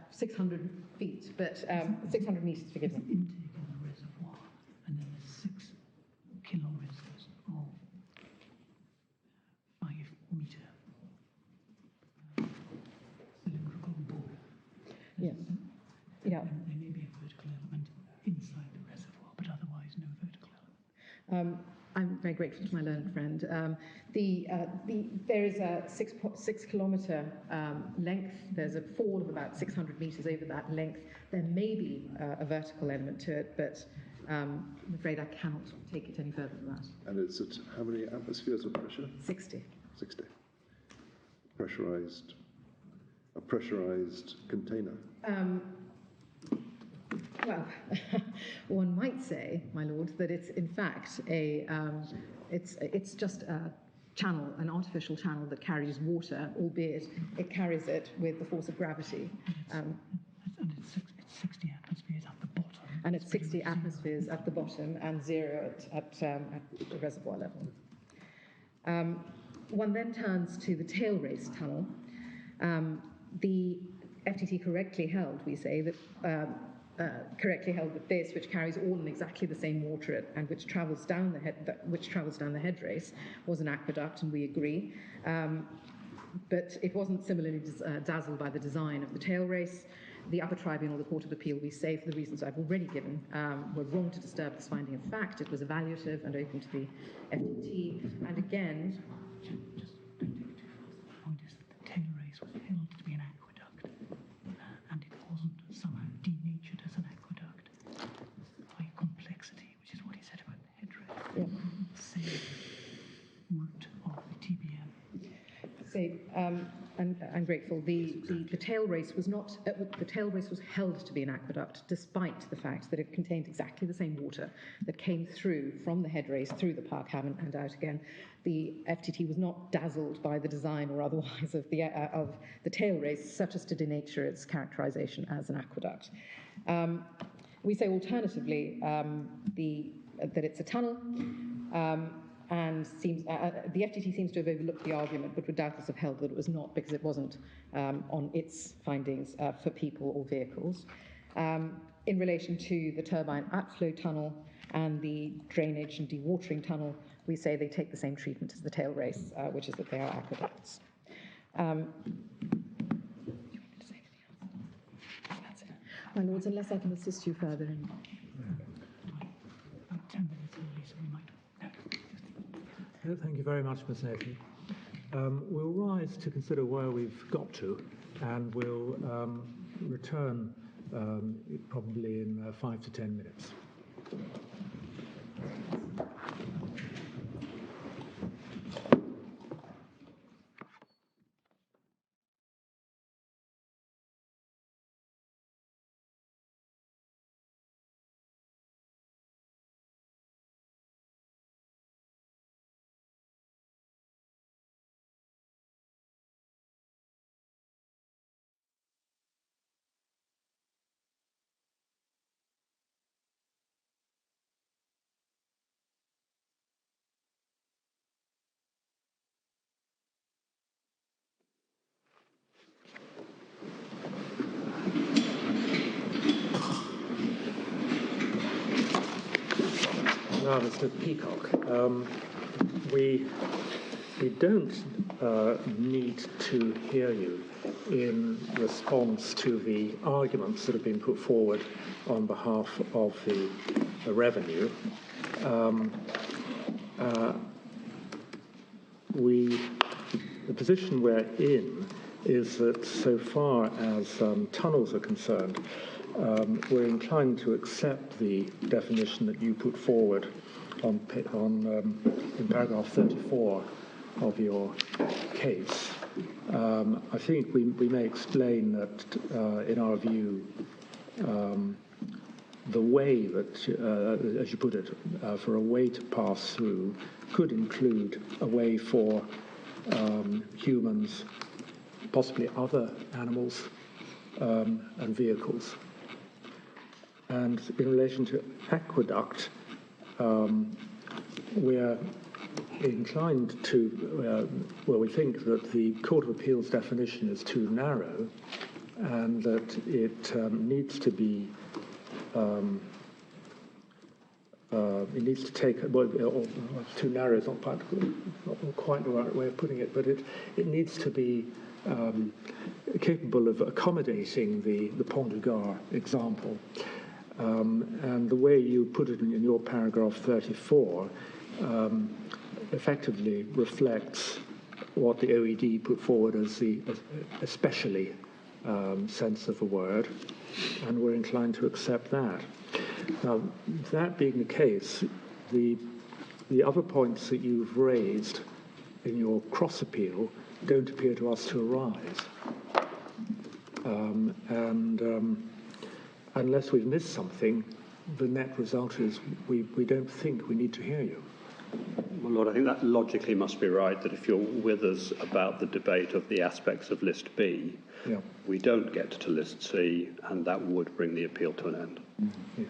600 feet, but 600 metres, forgive me. Intake in the reservoir, and then there's 6 kilometres of 5-metre cylindrical bore. Yes. Yeah. And there may be a vertical element inside the reservoir, but otherwise no vertical element. I'm very grateful to my learned friend. There is a 6 kilometre length. There's a fall of about 600 metres over that length. There may be a vertical element to it, but I'm afraid I cannot take it any further than that. And it's at how many atmospheres of pressure? 60. 60. A pressurised container. Well, one might say, my lord, that it's in fact it's just a channel, an artificial channel that carries water, albeit it carries it with the force of gravity. And it's 60 atmospheres at the bottom. And it's 60 atmospheres at the bottom and 0 at the reservoir level. One then turns to the tail race tunnel. The FTT correctly held, we say, that correctly held that this, which carries all in exactly the same water and which travels down the head race, was an aqueduct, and we agree. But it wasn't similarly dazzled by the design of the tail race. The upper tribunal, the Court of Appeal, we say, for the reasons I've already given, were wrong to disturb this finding of fact. It was evaluative and open to the FTT. And again, just don't take it too fast. The point is that the tail race was held to be an aqueduct, and it wasn't somehow denatured as an aqueduct by complexity, which is what he said about the head race. Yeah. Same route of the TBM. I'm grateful. The tail race was not. The tail race was held to be an aqueduct, despite the fact that it contained exactly the same water that came through from the head race through the Park Haven and out again. The FTT was not dazzled by the design or otherwise of the tail race, such as to denature its characterization as an aqueduct. We say alternatively that it's a tunnel. And the FTT seems to have overlooked the argument, but would doubtless have held that it was not, because it wasn't on its findings for people or vehicles. In relation to the turbine outflow tunnel and the drainage and dewatering tunnel, we say they take the same treatment as the tail race, which is that they are aqueducts. Do you want me to say anything else? That's it. My lords, unless I can assist you further in... About 10 minutes early, so we might... Thank you very much, Ms. Nathan. We'll rise to consider where we've got to, and we'll return probably in 5 to 10 minutes. Now, Mr. Peacock, we don't need to hear you in response to the arguments that have been put forward on behalf of the revenue. The position we're in is that so far as tunnels are concerned, we're inclined to accept the definition that you put forward in paragraph 34 of your case. I think we may explain that, in our view, the way that, as you put it, for a way to pass through could include a way for humans, possibly other animals, and vehicles. And in relation to aqueduct, we're inclined to, we think that the Court of Appeal's definition is too narrow, and that it needs to be, it needs to take, too narrow is not quite the right way of putting it, but it needs to be capable of accommodating the Pont du Gard example. And the way you put it in your paragraph 34 effectively reflects what the OED put forward as the especially sense of the word, and we're inclined to accept that. Now, that being the case, the other points that you've raised in your cross-appeal don't appear to us to arise. Unless we've missed something, the net result is we don't think we need to hear you. Well, Lord, I think that logically must be right, that if you're with us about the debate of the aspects of List B, yeah, we don't get to List C, and that would bring the appeal to an end. Yes.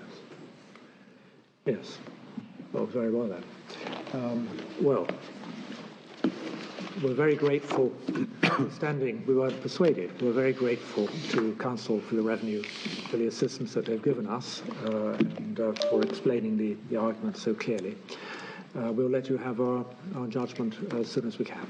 Yes. Well, very well then. Well, we're very grateful, notwithstanding we weren't persuaded, we're very grateful to Council for the Revenue for the assistance that they've given us and for explaining the argument so clearly. We'll let you have our judgment as soon as we can.